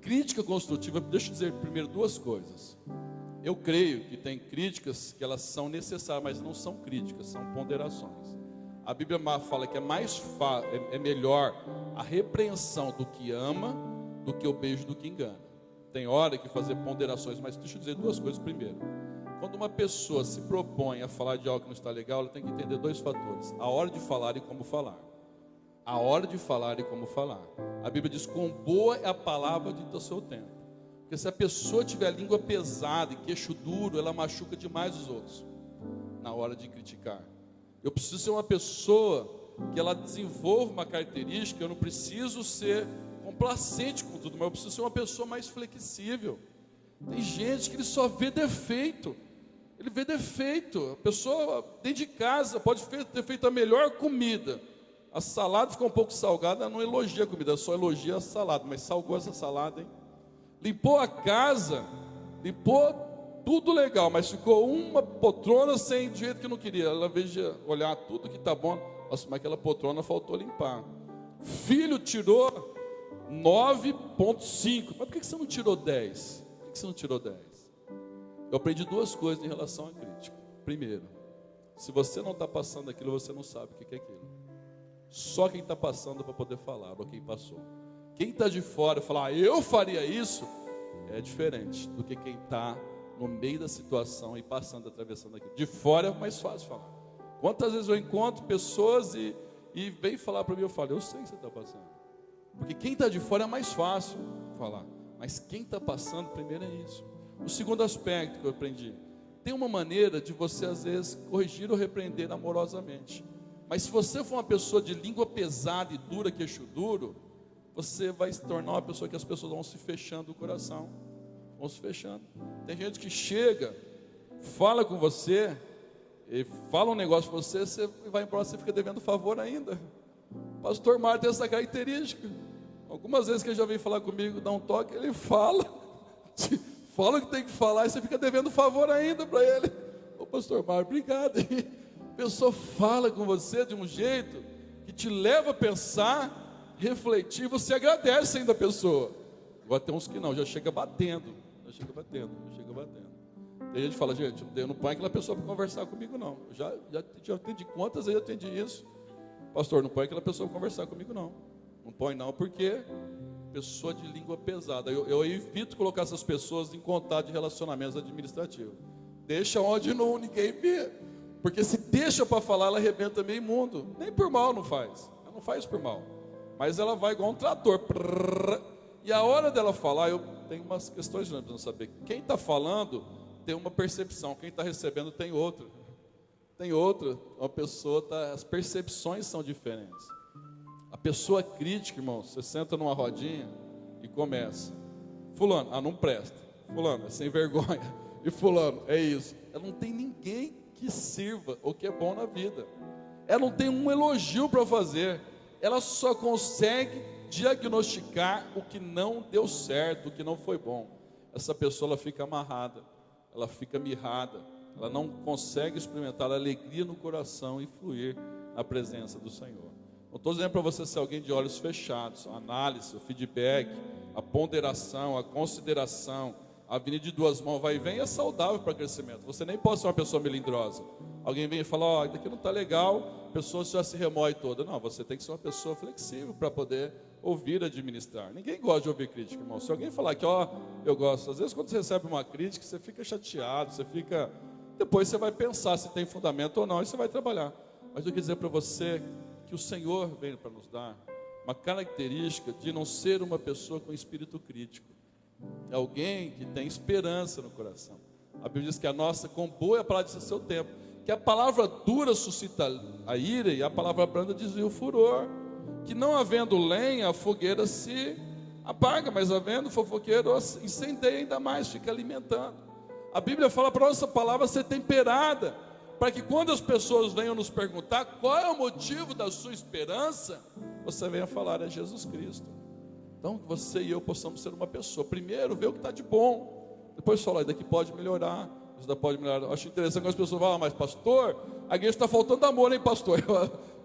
Crítica construtiva, deixa eu dizer primeiro duas coisas. Eu creio que tem críticas que elas são necessárias, mas não são críticas, são ponderações. A Bíblia fala que é melhor a repreensão do que ama do que o beijo do que engana. Tem hora que fazer ponderações, mas deixa eu dizer duas coisas primeiro. Quando uma pessoa se propõe a falar de algo que não está legal, ela tem que entender 2 fatores: a hora de falar e como falar. A hora de falar e como falar. A Bíblia diz: quão boa é a palavra dita ao seu tempo. Porque se a pessoa tiver a língua pesada e queixo duro, ela machuca demais os outros na hora de criticar. Eu preciso ser uma pessoa que ela desenvolva uma característica. Eu não preciso ser complacente com tudo, mas eu preciso ser uma pessoa mais flexível. Tem gente que ele só vê defeito. Ele vê defeito. A pessoa dentro de casa pode ter feito a melhor comida. A salada ficou um pouco salgada, ela não elogia a comida, ela só elogia a salada. Mas salgou essa salada, hein? Limpou a casa, limpou tudo legal, mas ficou uma poltrona sem do jeito que não queria. Ela veja olhar tudo que está bom. Nossa, mas aquela poltrona faltou limpar. Filho tirou 9,5. Mas por que você não tirou 10? Por que você não tirou 10? Eu aprendi duas coisas em relação à crítica. Primeiro, se você não está passando aquilo, você não sabe o que é aquilo. Só quem está passando para poder falar, ou quem passou. Quem está de fora e falar, eu faria isso, é diferente do que quem está no meio da situação e passando, atravessando aquilo. De fora é mais fácil falar. Quantas vezes eu encontro pessoas e vem falar para mim, eu falo, eu sei o que você está passando. Porque quem está de fora é mais fácil falar. Mas quem está passando primeiro é isso. O segundo aspecto que eu aprendi, tem uma maneira de você às vezes corrigir ou repreender amorosamente. Mas se você for uma pessoa de língua pesada e dura, queixo duro, você vai se tornar uma pessoa que as pessoas vão se fechando o coração. Vão se fechando. Tem gente que chega, fala com você, e fala um negócio para você, você vai embora, você fica devendo favor ainda. O pastor Mário tem essa característica. Algumas vezes que ele já vem falar comigo, dá um toque, ele fala o que tem que falar, e você fica devendo favor ainda para ele. Ô pastor Mário, obrigado. A pessoa fala com você de um jeito que te leva a pensar, refletir, você agradece ainda a pessoa. Agora tem uns que não, já chega batendo. Tem gente que fala, gente, eu não ponho aquela pessoa para conversar comigo não. Já atendi quantas vezes eu atendi isso. Pastor, não põe aquela pessoa para conversar comigo não. Não põe não, porque pessoa de língua pesada. Eu evito colocar essas pessoas em contato de relacionamentos administrativos. Deixa onde ninguém vê. Porque se deixa para falar, ela arrebenta meio mundo. Nem por mal não faz. Ela não faz por mal. Mas ela vai igual um trator. E a hora dela falar, eu tenho umas questões para não saber. Quem está falando tem uma percepção, quem está recebendo tem outra. Uma pessoa as percepções são diferentes. A pessoa crítica, irmão, você senta numa rodinha e começa. Fulano, não presta. Fulano, é sem vergonha. E fulano, é isso. Ela não tem ninguém que sirva o que é bom na vida. Ela não tem um elogio para fazer. Ela só consegue diagnosticar o que não deu certo, o que não foi bom. Essa pessoa ela fica amarrada, ela fica mirrada, ela não consegue experimentar a alegria no coração e fluir na presença do Senhor. Não estou dizendo para você ser alguém de olhos fechados. A análise, o feedback, a ponderação, a consideração, a avenida de duas mãos vai e vem é saudável para crescimento. Você nem pode ser uma pessoa melindrosa. Alguém vem e fala, isso daqui não está legal, a pessoa já se remoe toda. Não, você tem que ser uma pessoa flexível para poder ouvir, administrar. Ninguém gosta de ouvir crítica, irmão. Se alguém falar que, eu gosto, às vezes quando você recebe uma crítica, você fica chateado, depois você vai pensar se tem fundamento ou não, e você vai trabalhar. Mas eu quero dizer para você que o Senhor veio para nos dar uma característica de não ser uma pessoa com espírito crítico. É alguém que tem esperança no coração. A Bíblia diz que a nossa, com boa é a palavra de seu tempo, que a palavra dura suscita a ira e a palavra branda desvia o furor, que não havendo lenha, a fogueira se apaga, mas havendo fofoqueiro, incendeia ainda mais, fica alimentando. A Bíblia fala para a nossa palavra ser temperada, para que quando as pessoas venham nos perguntar qual é o motivo da sua esperança, você venha falar, é Jesus Cristo. Então, que você e eu possamos ser uma pessoa. Primeiro, ver o que está de bom. Depois falar, daqui pode melhorar. Isso daqui pode melhorar. Eu acho interessante quando as pessoas falam, mas pastor, a igreja está faltando amor, hein, pastor?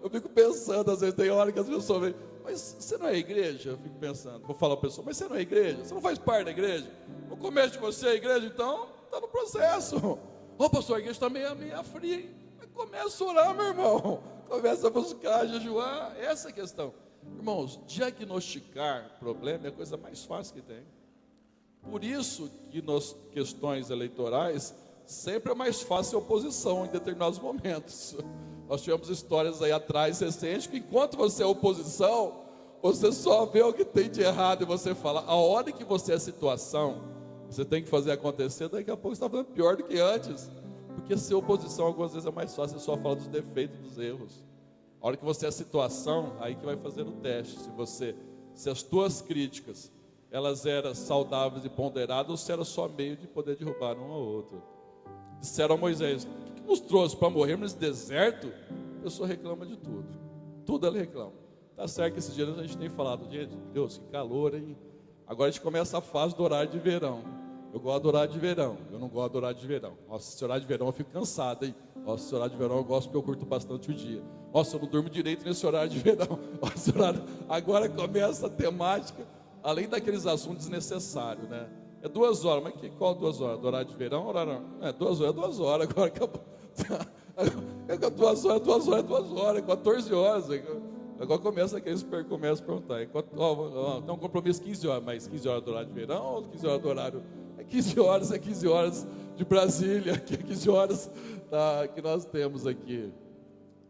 Eu fico pensando, às vezes tem hora que as pessoas veem, mas você não é igreja? Eu fico pensando, vou falar para a pessoa, mas você não é igreja? Você não faz parte da igreja? No começo de você é igreja, então, está no processo. Pastor, a igreja está meio fria, hein? Mas começa a orar, meu irmão. Começa a buscar, jejuar. Essa é a questão. Irmãos, diagnosticar problema é a coisa mais fácil que tem. Por isso que nas questões eleitorais sempre é mais fácil a oposição em determinados momentos. Nós tivemos histórias aí atrás recentes que enquanto você é oposição, você só vê o que tem de errado e você fala. A hora que você é situação, você tem que fazer acontecer, daqui a pouco você está falando pior do que antes. Porque ser oposição algumas vezes é mais fácil, você só fala dos defeitos, dos erros. A hora que você é situação, aí que vai fazer o teste. Se as tuas críticas, elas eram saudáveis e ponderadas, ou se era só meio de poder derrubar um ao outro. Disseram a Moisés: o que nos trouxe para morrer nesse deserto? A pessoa reclama de tudo. Tudo ela reclama. Tá certo que esses dias a gente tem falado, gente, Deus, que calor, hein? Agora a gente começa a fase do horário de verão. Eu gosto do horário de verão, eu não gosto do horário de verão. Nossa, esse horário de verão eu fico cansado, hein? Nossa, esse horário de verão eu gosto porque eu curto bastante o dia. Nossa, eu não durmo direito nesse horário de verão. Nossa, agora começa a temática, além daqueles assuntos desnecessários, né? É 2 horas, mas qual 2 horas? Do horário de verão? Horário, 2 horas, é 2 horas, agora acabou. 2 horas, 14 horas. Agora começa aqueles que começam a perguntar: tem um compromisso 15 horas, mas 15 horas do horário de verão ou 15 horas do horário? É 15 horas de Brasília, que é 15 horas que nós temos aqui.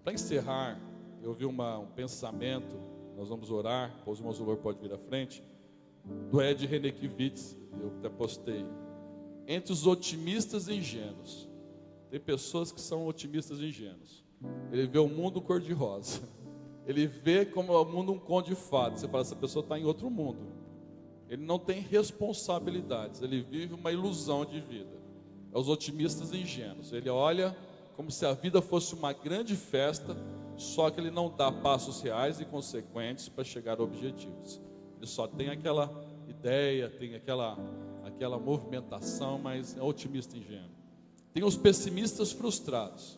Para encerrar, eu vi um pensamento, nós vamos orar, o irmão Zulor pode vir à frente, do Ed Renekiewicz, eu até postei. Entre os otimistas e ingênuos, tem pessoas que são otimistas e ingênuos. Ele vê o mundo cor-de-rosa, ele vê como o mundo um conto de fadas. Você fala, essa pessoa está em outro mundo. Ele não tem responsabilidades, ele vive uma ilusão de vida. É os otimistas e ingênuos. Ele olha como se a vida fosse uma grande festa, só que ele não dá passos reais e consequentes para chegar a objetivos. Ele só tem aquela ideia, tem aquela movimentação, mas é otimista e ingênuo. Tem os pessimistas frustrados.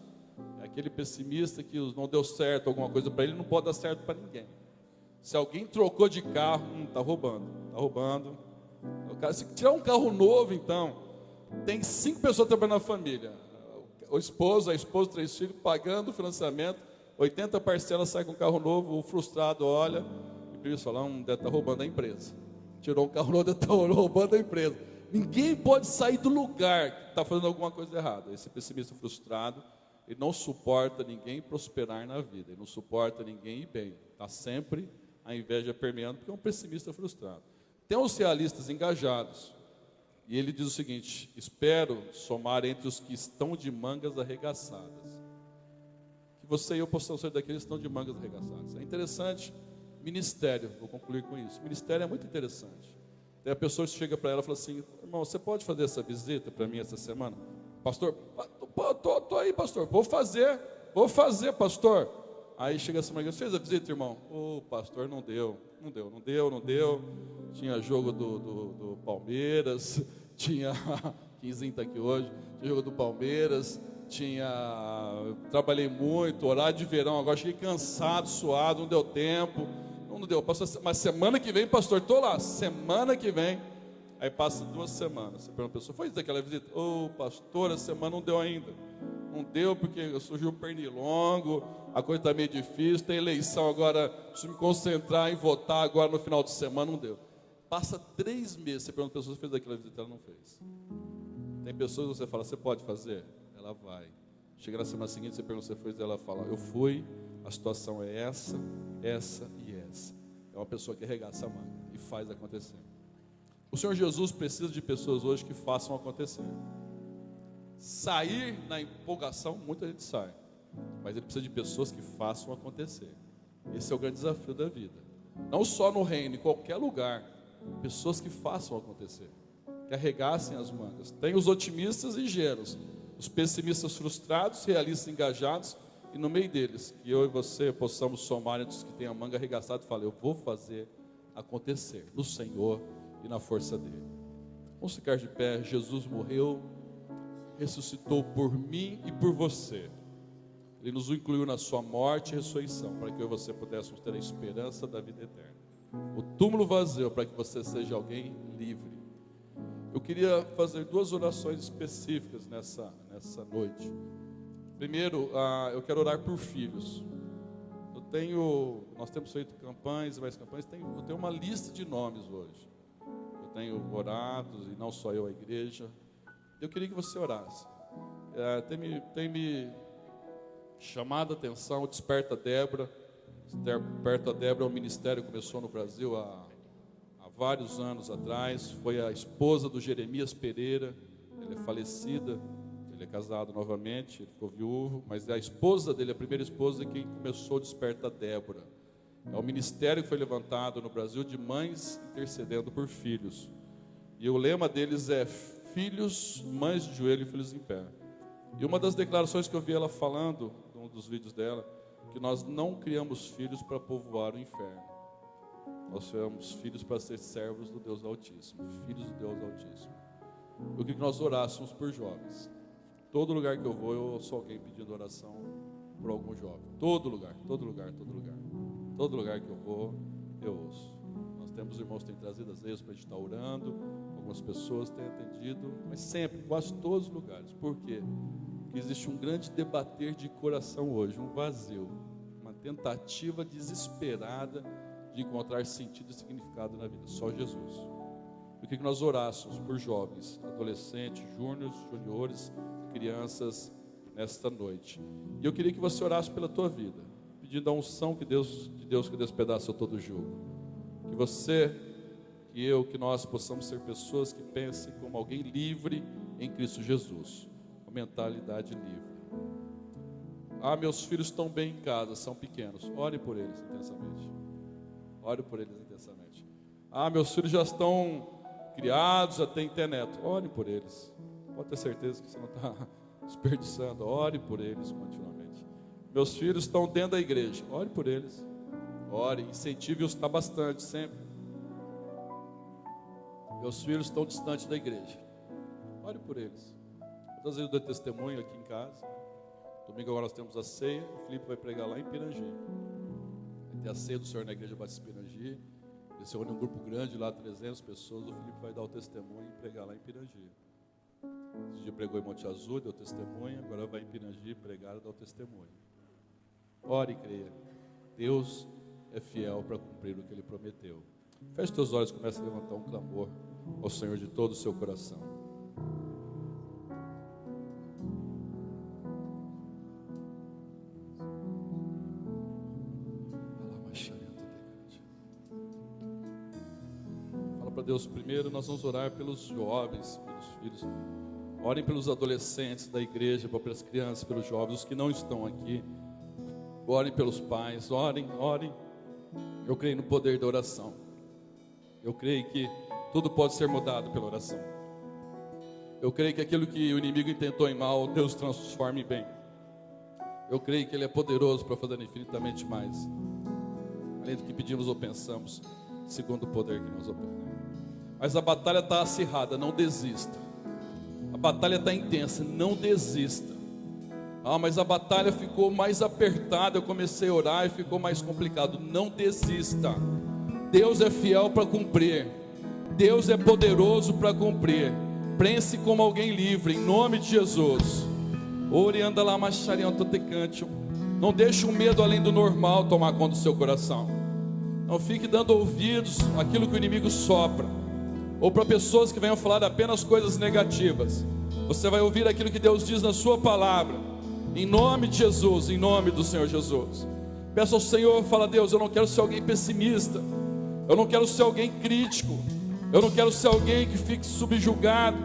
É aquele pessimista que não deu certo alguma coisa para ele, não pode dar certo para ninguém. Se alguém trocou de carro, está roubando. Se tirar um carro novo, então, tem 5 pessoas trabalhando na família. O esposo, a esposa, 3 filhos, pagando o financiamento, 80 parcelas, sai com um carro novo, o frustrado olha, e por isso fala, deve estar roubando a empresa. Tirou um carro novo, deve estar roubando a empresa. Ninguém pode sair do lugar que está fazendo alguma coisa errada. Esse pessimista frustrado, ele não suporta ninguém prosperar na vida, ele não suporta ninguém ir bem. Está sempre a inveja permeando, porque é um pessimista frustrado. Tem os realistas engajados, e ele diz o seguinte: espero somar entre os que estão de mangas arregaçadas. Que você e eu possamos ser daqueles que estão de mangas arregaçadas. É interessante, ministério, vou concluir com isso. Ministério é muito interessante. Tem a pessoa que chega para ela e fala assim: irmão, você pode fazer essa visita para mim essa semana? Pastor, estou aí, pastor, vou fazer, pastor. Aí chega a semana, fez a visita, irmão? Pastor, não deu. Tinha jogo do Palmeiras, tinha, Quinzinho está aqui hoje, tinha jogo do Palmeiras, trabalhei muito, horário de verão, agora cheguei cansado, suado, não deu tempo, não deu, pastor, mas semana que vem, pastor, estou lá, semana que vem. Aí passa 2 semanas, você pergunta a pessoa, foi daquela visita? Pastor, a semana não deu ainda. Não deu porque surgiu um pernilongo, a coisa está meio difícil, tem eleição agora, preciso me concentrar em votar agora no final de semana, não deu. Passa 3 meses, você pergunta a pessoa se fez daquela visita, ela não fez. Tem pessoas que você fala, você pode fazer? Ela vai. Chega na semana seguinte, você pergunta se você fez, ela fala, eu fui, a situação é essa e essa. É uma pessoa que arregaça a manga e faz acontecer. O Senhor Jesus precisa de pessoas hoje que façam acontecer. Sair na empolgação, muita gente sai, mas ele precisa de pessoas que façam acontecer. Esse é o grande desafio da vida. Não só no reino, em qualquer lugar, pessoas que façam acontecer, que arregassem as mangas. Tem os otimistas e ingênuos, os pessimistas frustrados, realistas engajados, e no meio deles, que eu e você possamos somar entre os que têm a manga arregaçada e falar, eu vou fazer acontecer no Senhor e na força dele. Vamos ficar de pé. Jesus morreu, ressuscitou por mim e por você. Ele nos incluiu na sua morte e ressurreição, para que eu e você pudéssemos ter a esperança da vida eterna. O túmulo vazio, para que você seja alguém livre. Eu queria fazer 2 orações específicas nessa noite. Primeiro, eu quero orar por filhos. Nós temos feito campanhas, mais campanhas, eu tenho uma lista de nomes hoje. Eu tenho orado, e não só eu, a igreja. Eu queria que você orasse. Tem me Chamada a atenção, Desperta Débora. Desperta Débora é um ministério que começou no Brasil há vários anos atrás. Foi a esposa do Jeremias Pereira. Ele é falecida, ele é casado novamente, ele ficou viúvo, mas é a esposa dele, a primeira esposa, quem começou o Desperta Débora. É um ministério que foi levantado no Brasil de mães intercedendo por filhos. E o lema deles é filhos, mães de joelho e filhos em pé. E uma das declarações que eu vi ela falando, num dos vídeos dela, que nós não criamos filhos para povoar o inferno. Nós criamos filhos para ser servos do Deus Altíssimo, filhos do Deus Altíssimo. Eu queria que nós orássemos por jovens. Todo lugar que eu vou, eu ouço alguém pedindo oração por algum jovem. Todo lugar, todo lugar, todo lugar. Todo lugar que eu vou, eu ouço. Nós temos irmãos que têm trazido às vezes para a gente estar orando. Algumas pessoas têm atendido, mas sempre, quase todos os lugares. Por quê? Porque existe um grande debater de coração hoje, um vazio, uma tentativa desesperada de encontrar sentido e significado na vida. Só Jesus. Eu queria que nós orássemos por jovens, adolescentes, juniores, crianças nesta noite. E eu queria que você orasse pela tua vida, pedindo a unção de Deus que despedaça todo o jugo. Que você, que nós possamos ser pessoas que pensem como alguém livre em Cristo Jesus. Uma mentalidade livre. Meus filhos estão bem em casa, são pequenos. Ore por eles intensamente. Ore por eles intensamente. Meus filhos já estão criados, já têm neto. Ore por eles. Pode ter certeza que você não está desperdiçando. Ore por eles continuamente. Meus filhos estão dentro da igreja. Ore por eles. Ore, incentive-os bastante, sempre. Meus filhos estão distantes da igreja. Ore por eles. Às vezes eu dou testemunho aqui em casa. Domingo agora nós temos a ceia. O Felipe vai pregar lá em Pirangi. Vai ter a ceia do Senhor na igreja Batista Pirangi. Ele se reúne um grupo grande lá, 300 pessoas. O Felipe vai dar o testemunho e pregar lá em Pirangi. Esse dia pregou em Monte Azul, deu testemunho. Agora vai em Pirangi pregar e dar o testemunho. Ore e creia. Deus é fiel para cumprir o que Ele prometeu. Feche teus olhos e comece a levantar um clamor ao Senhor de todo o seu coração. Fala para Deus primeiro. Nós vamos orar pelos jovens, pelos filhos. Orem pelos adolescentes da igreja, pelas crianças, pelos jovens, os que não estão aqui. Orem pelos pais, orem. Eu creio no poder da oração. Eu creio que tudo pode ser mudado pela oração. Eu creio que aquilo que o inimigo intentou em mal, Deus transforma em bem. Eu creio que Ele é poderoso para fazer infinitamente mais, além do que pedimos ou pensamos, segundo o poder que nós operamos. Mas a batalha está acirrada, não desista. A batalha está intensa, não desista. Mas a batalha ficou mais apertada, eu comecei a orar e ficou mais complicado. Não desista. Deus é fiel para cumprir. Deus é poderoso para cumprir. Pense como alguém livre, em nome de Jesus. Orianda lá, macharianto tecante. Não deixe o medo além do normal tomar conta do seu coração. Não fique dando ouvidos àquilo que o inimigo sopra, ou para pessoas que venham falar apenas coisas negativas. Você vai ouvir aquilo que Deus diz na sua palavra. Em nome de Jesus, em nome do Senhor Jesus. Peça ao Senhor, fala: Deus, eu não quero ser alguém pessimista. Eu não quero ser alguém crítico. Eu não quero ser alguém que fique subjugado.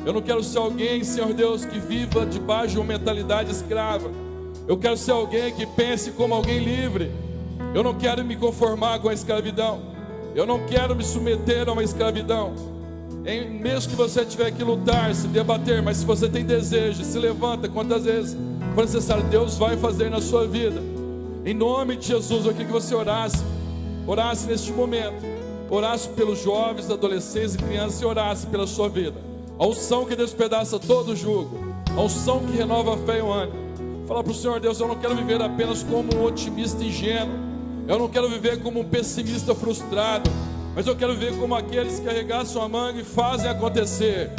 Eu não quero ser alguém, Senhor Deus, que viva debaixo de uma mentalidade escrava. Eu quero ser alguém que pense como alguém livre. Eu não quero me conformar com a escravidão. Eu não quero me submeter a uma escravidão. Mesmo que você tiver que lutar, se debater, mas se você tem desejo, se levanta quantas vezes for necessário, Deus vai fazer na sua vida. Em nome de Jesus, eu queria que você orasse neste momento, orasse pelos jovens, adolescentes e crianças, e orasse pela sua vida. A unção que despedaça todo o jugo, a unção que renova a fé e o ânimo. Fala para o Senhor: Deus, eu não quero viver apenas como um otimista ingênuo. Eu não quero viver como um pessimista frustrado, mas eu quero viver como aqueles que arregaçam a manga e fazem acontecer.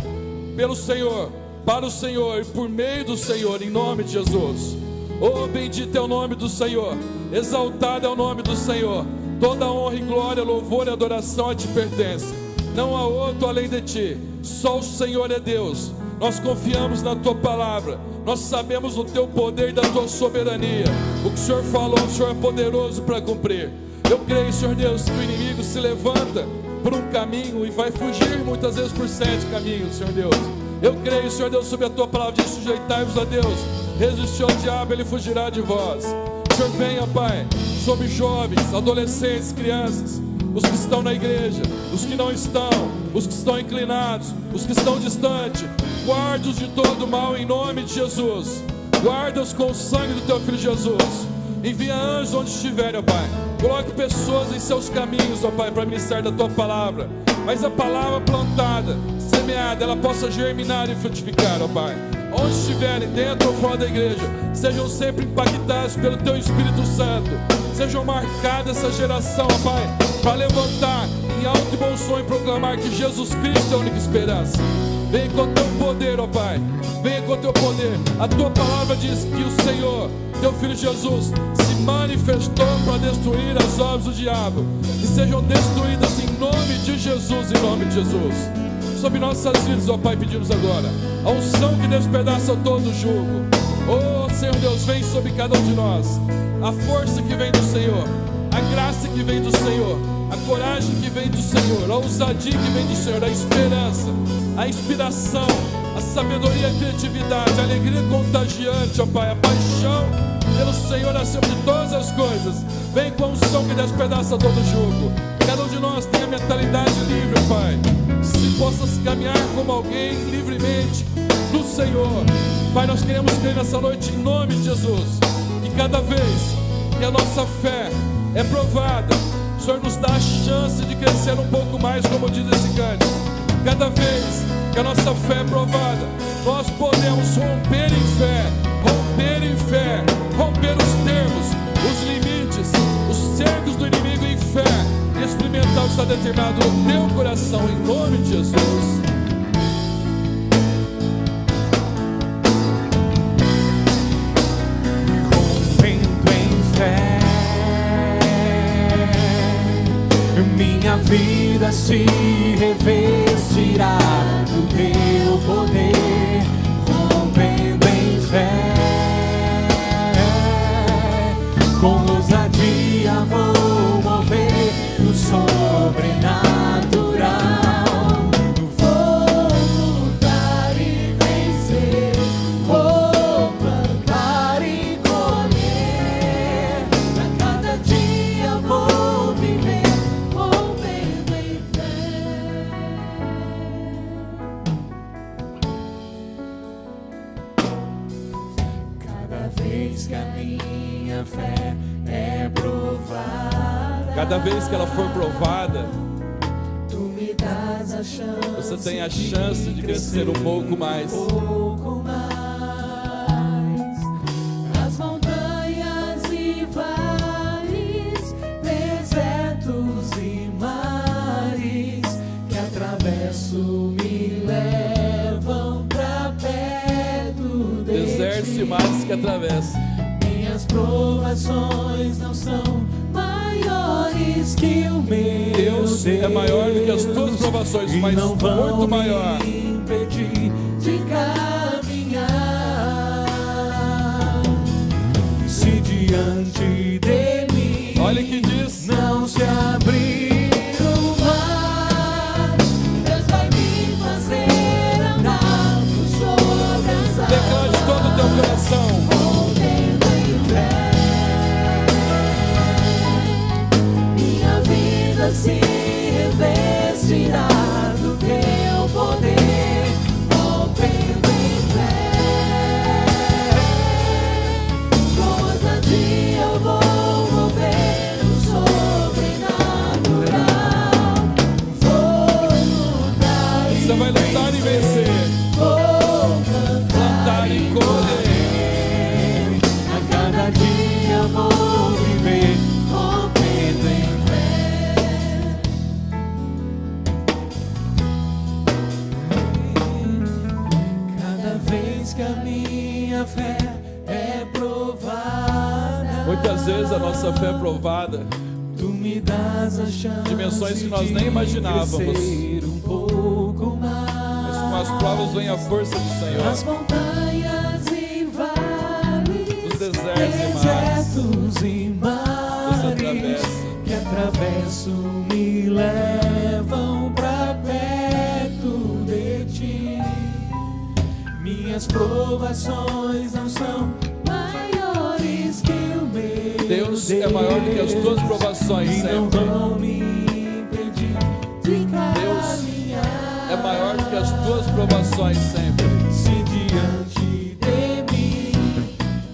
Pelo Senhor, para o Senhor e por meio do Senhor, em nome de Jesus. Oh, bendito é o nome do Senhor, exaltado é o nome do Senhor. Toda honra e glória, louvor e adoração a ti pertence. Não há outro além de ti. Só o Senhor é Deus. nós confiamos na Tua palavra, nós sabemos o Teu poder e da Tua soberania. O que o Senhor falou, o Senhor é poderoso para cumprir. Eu creio, Senhor Deus, que o inimigo se levanta por um caminho e vai fugir muitas vezes por 7 caminhos, Senhor Deus. Eu creio, Senhor Deus, sobre a Tua palavra, diz: sujeitai-vos a Deus, resistir ao diabo, ele fugirá de vós. O Senhor venha, Pai, sobre jovens, adolescentes, crianças, os que estão na igreja, os que não estão, os que estão inclinados, os que estão distantes. Guarda-os de todo mal em nome de Jesus. Guarda-os com o sangue do Teu Filho Jesus. Envia anjos onde estiverem, ó Pai. Coloque pessoas em seus caminhos, ó Pai, para ministrar da Tua palavra. Mas a palavra plantada, semeada, ela possa germinar e frutificar, ó Pai. Onde estiverem, dentro ou fora da igreja, sejam sempre impactados pelo Teu Espírito Santo. Sejam marcadas essa geração, ó Pai, para levantar em alto e bom som e proclamar que Jesus Cristo é a única esperança. Venha com o Teu poder, ó Pai. Venha com o Teu poder. A Tua palavra diz que o Senhor, Teu Filho Jesus, se manifestou para destruir as obras do diabo. Que sejam destruídas em nome de Jesus, em nome de Jesus. Sobre nossas vidas, ó Pai, pedimos agora a unção que despedaça todo o jugo. Oh Senhor Deus, vem sobre cada um de nós. A força que vem do Senhor, a graça que vem do Senhor, a coragem que vem do Senhor, a ousadia que vem do Senhor, a esperança, a inspiração, a sabedoria, a criatividade, a alegria contagiante, ó Pai, a paixão pelo Senhor acima de todas as coisas. Vem com a unção que despedaça todo o jugo. Cada um de nós tem a mentalidade livre, Pai. Se possas caminhar como alguém livremente do Senhor. Pai, nós queremos crer nessa noite em nome de Jesus. E cada vez que a nossa fé é provada, o Senhor nos dá a chance de crescer um pouco mais, como diz esse cântico. Cada vez que a nossa fé é provada, nós podemos romper em fé, romper os termos, os limites, os cercos do inimigo em fé, e experimentar o que está determinado no teu coração, em nome de Jesus. Rompendo em fé, minha vida se revestirá do teu poder. Rompendo em fé, com ousadia vou mover o sobrenatural. Vou lutar e vencer, vou plantar e colher. A cada dia vou viver rompendo em fé. Cada vez que a minha fé é provada, Cada vez que ela for provada, tu me dás a chance, você tem a chance de crescer um pouco mais. um pouco mais. As montanhas e vales, desertos e mares que atravesso me levam pra perto de Desertos ti. e mares que atravessa. Minhas provações não são maiores que o meu Deus é maior do que as tuas provações, e mas não vão muito maior. me impedir de caminhar. Se diante de mim, Olha que diz: não se abrir o mar, Deus vai me fazer andar sobre as águas. declare de todo o teu coração. Rompendo em fé, minha vida se revestirá do teu poder. Rompendo em fé, com ousadia eu vou mover o sobrenatural. Vou lutar e Você vai lutar e vencer, vou plantar e colher. a cada dia vou viver rompendo em fé. Cada vez que a minha fé é provada, Muitas vezes a nossa fé é provada, tu me dás a chance dimensões que nós nem imaginávamos. de crescer um pouco mais. mas com as provas vem a força do Senhor. As montanhas e vales, Os desertos e mares que atravesso me levam pra perto de ti. Minhas provações não são maiores que o meu Deus é maior do que as tuas provações e não sempre. vão me impedir de caminhar. É maior do que as tuas provações sempre. Se diante de mim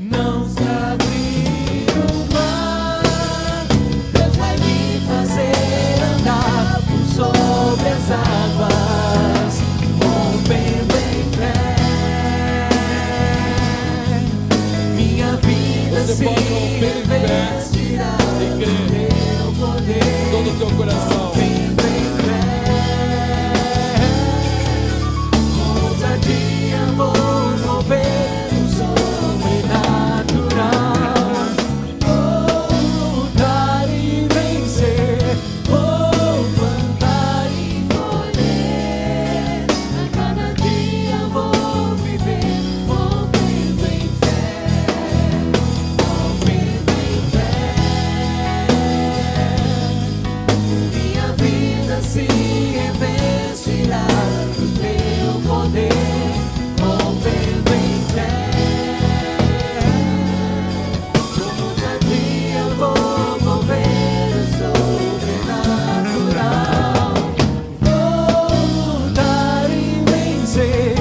não se abrir o mar, Deus vai me fazer andar por sobre as águas, rompendo em fé. Minha vida Você se pode romper em fé revestirá e do crer teu poder. todo o teu coração. Rompendo em fé. Ousadia vou mover o sobrenatural. Vou lutar e vencer. Vou plantar e colher. A cada dia vou viver rompendo em fé. Rompendo em fé. Minha vida se revestirá do teu poder, rompendo em fé. Com ousadia vou mover o sobrenatural. Vou lutar e vencer.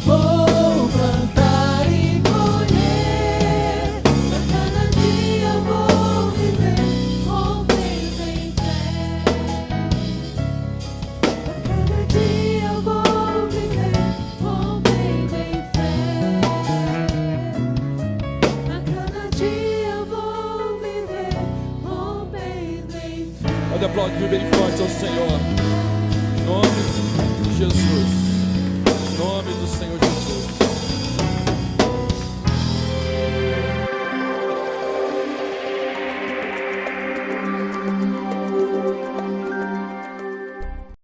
Vou plantar e colher. A cada dia vou viver rompendo em fé. A cada dia vou viver rompendo em fé. A cada dia vou viver rompendo em fé. Pode aplaudir bem forte ao Senhor.